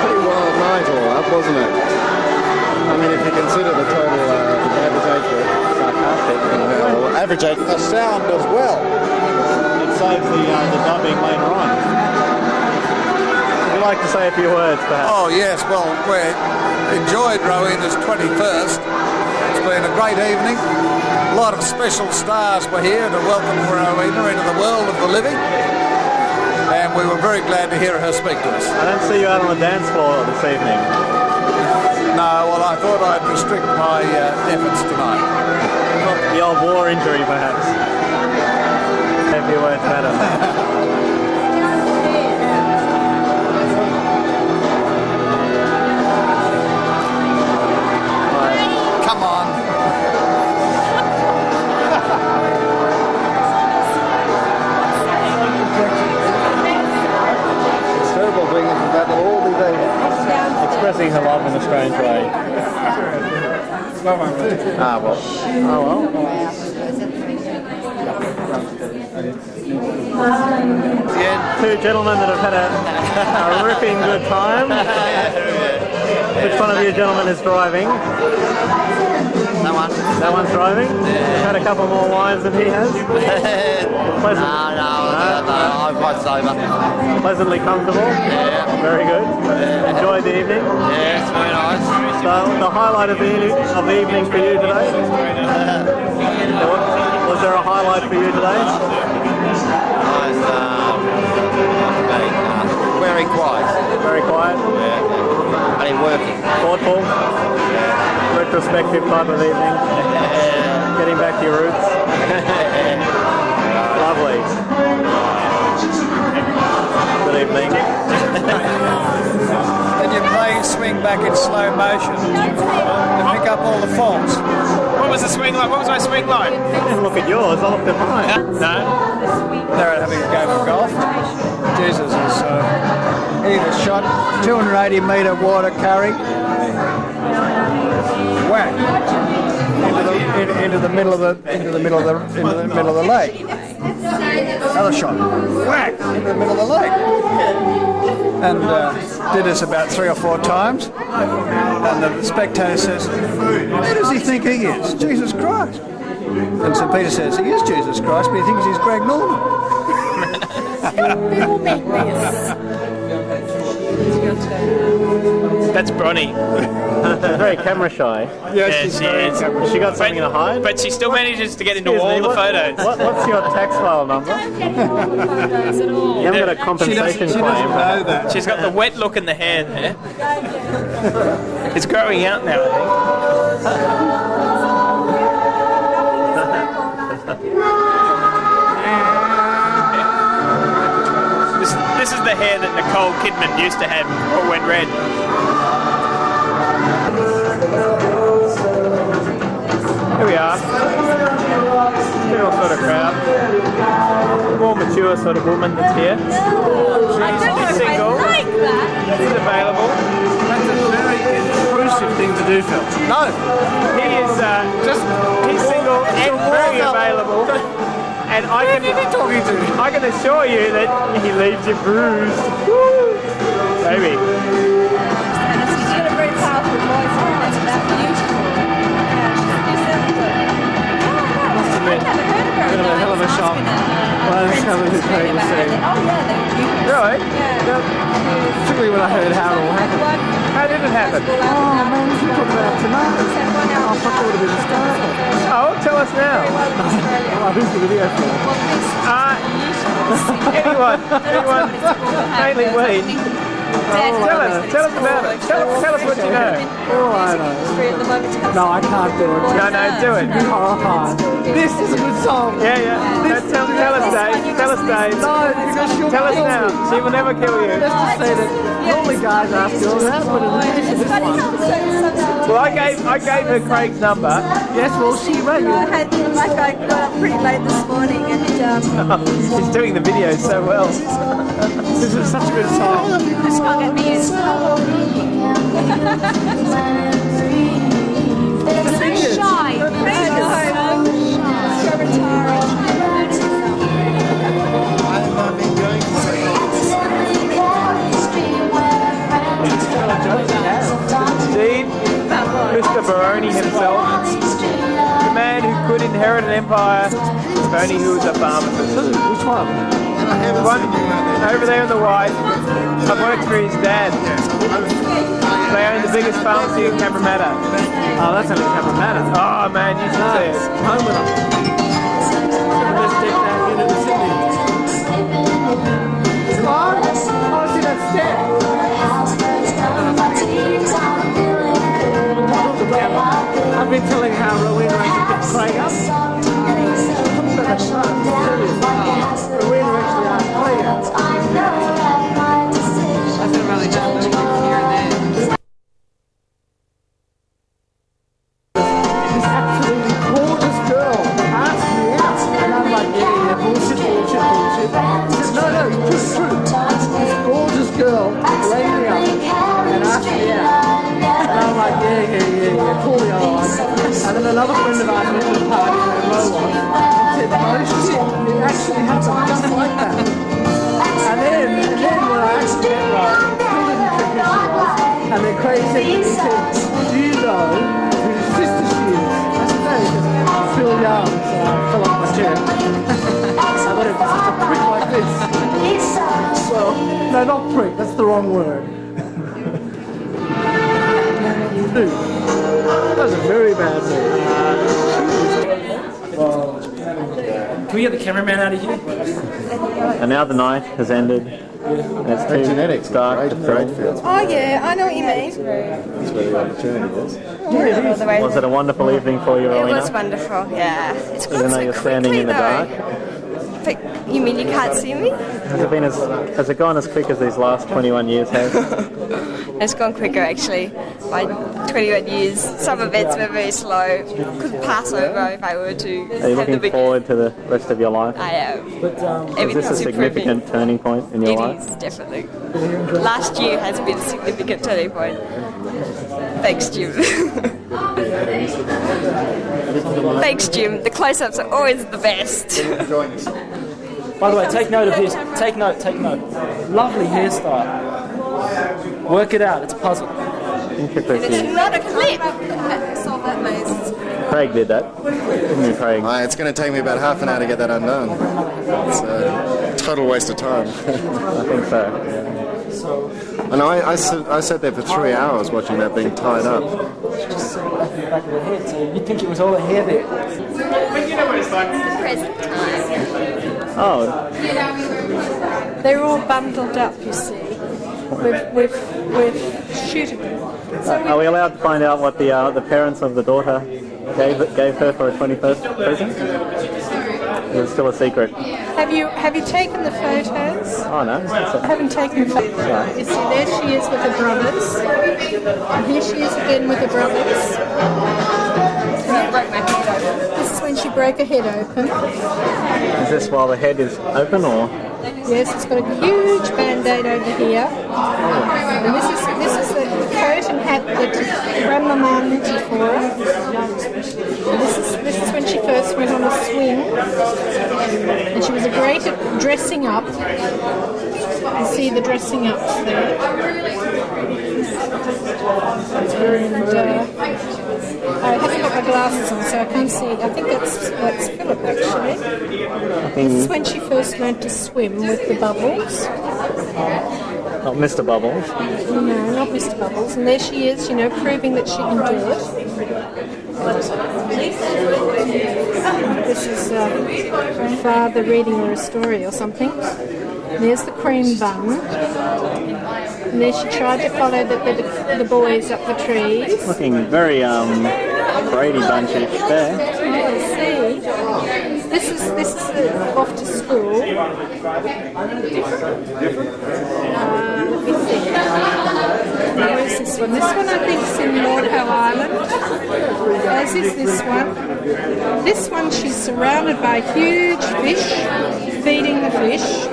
Pretty wild night all up, wasn't it? I mean, if you consider the total average age group. Sarcastic. Well, average age... The sound as well. It saves the dubbing later on. Would you like to say a few words, perhaps? Oh, yes. Well, we enjoyed Rowena's 21st. It's been a great evening. A lot of special stars were here to welcome Rowena into the world of the living. And we were very glad to hear her speak to us. I don't see you out on the dance floor this evening. No, well, I thought I'd restrict my efforts tonight. The old war injury, perhaps. Say a few words, madam. Come on. It's terrible being in battle all the day. Expressing her love in a strange way. Ah, well. Oh, well. Two gentlemen that have had a ripping good time. Which one of you gentlemen is driving? That one. That one's driving? You've had a couple more wines than he has? Pleasant. No, I'm quite sober. Pleasantly comfortable? Yeah. Very good. Enjoyed the evening? Yeah, it's very nice. So, the highlight of the evening for you today? Was there a highlight for you today? Very quiet. Very quiet? Yeah. And working. Thoughtful? Yeah. Retrospective type of evening? Yeah. Getting back to your roots? Lovely. Good evening. Then you're playing swing back in slow motion to pick up all the faults. What was the swing like? What was my swing like? Look at yours, I looked at mine. No. They're having a game of golf. Jesus is hitting a shot, 280 metre water carry. Whack into the middle of the lake. Another shot. Whack into the middle of the lake. And did this about 3 or 4 times. And the spectator says, "Who does he think he is? Jesus Christ." And St. Peter says, "He is Jesus Christ, but he thinks he's Greg Norman." That's Bronnie. She's very camera shy. Yes, she is. She got something to hide? But she still manages to get into all the photos. What's your tax file number? You haven't got a compensation claim. Know that. She's got the wet look in the hair there. It's growing out now, I This is the hair that Nicole Kidman used to have before it went red. Here we are. Little sort of crowd. More mature sort of woman that's here. She's single. She's available. That's a very intrusive thing to do, Phil. No. He is he's single and very available. And I can assure you that he leaves you bruised. Woo! Baby. She's got a very powerful voice and it's that beautiful. Must have been a bit of a hell of a shot. Well, that's kind of his thing to say. Oh yeah, they're cute. Really? Yeah. Particularly when I heard how it all happened. How did did it happen? Oh man, you should talk about it tonight. I thought that would have been hysterical. Oh, tell us now. Who's the video for? Anyone, mainly Wayne. Tell us about it. Tell us what you know. Oh, I know. No, I can't do it. No, do it. You're horrified. This is a good song. Yeah. Tell us, Dave. Tell us, Dave. No, because she'll tell us kill now. me. She will never kill you. Let's just say that normally guys ask girls out, but this is one. Well, I gave her Craig's number. Yes, well, she rang you. I got up pretty late this morning and she's doing the video so well. This is such a good song. just can't get me used Sing it. shy. So retiring. Indeed, Mr. Baroni himself, the man who could inherit an empire, if only he was a pharmacist. Which one? The one over there on the right. I've worked for his dad. They own the biggest pharmacy in Cabramatta. Oh, that's only Cabramatta. Oh man, you should see it. Home with them. The best decked out unit in Sydney. Oh, see that step. I've been telling how Rowena actually picked Craig up. Rowena actually asked Craig out. That's a really good little here and there. This absolutely gorgeous girl asked me out. And I'm like, yeah, bullshit. She said, no, it's true. This gorgeous girl rang me up and asked me out. And I'm like, yeah, cool, and then another friend of ours went to the party where Mo was and said, no shit, it actually happened just like that. And then when I actually met Mo, he didn't think who she was. And then Craig said, do you know whose sister she is? I said, no, because Phil Young, so I fell off my chair. I thought it was such a prick like this. Well, no, not prick, that's the wrong word. Dude, that was a very bad move. Can we get the cameraman out of here? And now the night has ended. And it's too dark to film. Oh yeah, I know what you mean. That's where the opportunity is. Yeah, Was it a wonderful evening for you, It Rowena? was wonderful, yeah. It's gone Even though so you're standing in the dark? But you mean you can't see me? Has it gone as quick as these last 21 years have? It's gone quicker actually. By 21 years, some events were very slow. Could pass over if I were to. Are you looking forward to the rest of your life? I am. Is this a significant turning point in your life? It is, definitely. Last year has been a significant turning point. Thanks, Jim. Thanks, Jim. The close-ups are always the best. By the way, take note of this. Take note. Lovely hairstyle. Work it out. It's a puzzle. It's not a clip. Solve that maze. Craig did that. Didn't you, Craig? It's going to take me about half an hour to get that undone. It's a total waste of time. I think so. And I sat there for 3 hours watching that being tied up. Just so back in the back of the head, so you'd think it was all the hair there. But you know what it's like. The present time. Oh. They're all bundled up, you see. We've shooting. Are we allowed to find out what the parents of the daughter gave her for a 21st present? It's still a secret. Have you taken the photos? Oh no. I haven't taken the photos. Right. You see, there she is with her brothers. And here she is again with her brothers. This is when she broke her head open. Is this while the head is open or? Yes, it's got a huge band-aid over here. And this is the coat and hat that Grandmama knitted for her. And this is when she first went on a swing. And she was great at dressing up. You see the dressing ups there. And, I haven't got my glasses on, so I can't see. I think that's Philip actually. This is when she first learned to swim with the bubbles. Not Mr. Bubbles. No, not Mr. Bubbles. And there she is, you know, proving that she can do it. This is her father reading her a story or something. There's the cream bun. And there she tried to follow the boys up the trees. Looking very Brady Bunch-ish there. Oh, I see. This is off to school. Let me see. Where's this one? This one I think is in Lord Howe Island. As is this one. This one she's surrounded by huge fish, feeding the fish.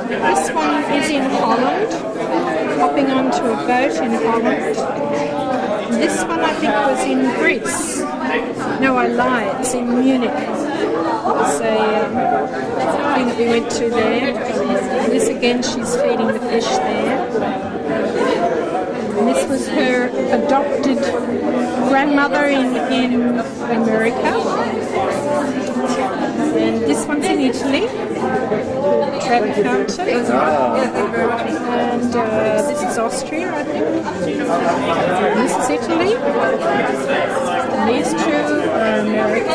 This one is in Holland, hopping onto a boat in Holland. This one I think was in Greece. No, I lie, it's in Munich. It was a thing that we went to there. And this again, she's feeding the fish there. And this was her adopted grandmother in America. And this one's in Italy, Trevi Fountain. And this is Austria, I think. And this is Italy. And these two are America.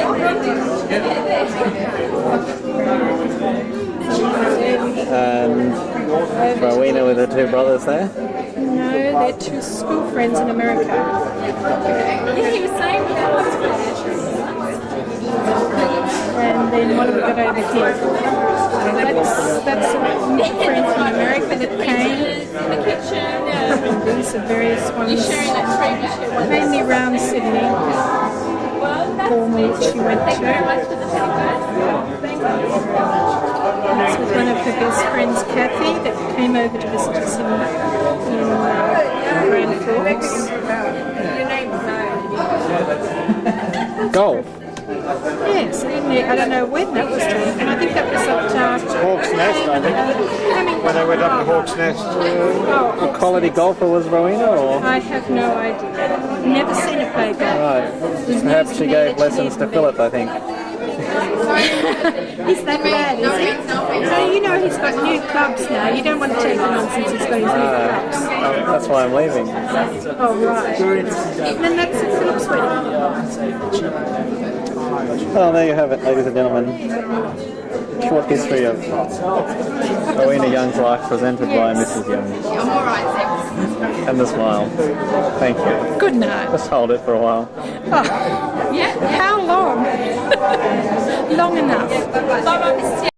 And Rowena with her two brothers there. No, they're two school friends in America. Yeah, he was saying that. And then what have we got over here? That's a friend from America that came. And these are various ones. Mainly around Sydney. Formal she went to. That's with one of her best friends, Kathy, that came over to visit us in Grand Forks. Golf. Yes, I don't know when that was done. And I think that was at Hawk's Nest, I think. When I went up to Hawk's Nest. A quality golfer was Rowena, or? I have no idea. Never seen her play golf. Right. Perhaps she gave lessons to Philip, I think. He's that bad, is he? So you know he's got new clubs now. You don't want to take him on since he's got his new clubs. That's why I'm leaving. Oh, right. Then that's at Philip's wedding. Well, there you have it, ladies and gentlemen. Short history of Rowena Young's life presented by Mrs. Young. I'm all right, And the smile. Thank you. Good night. Just hold it for a while. Oh, yeah? How long? Long enough.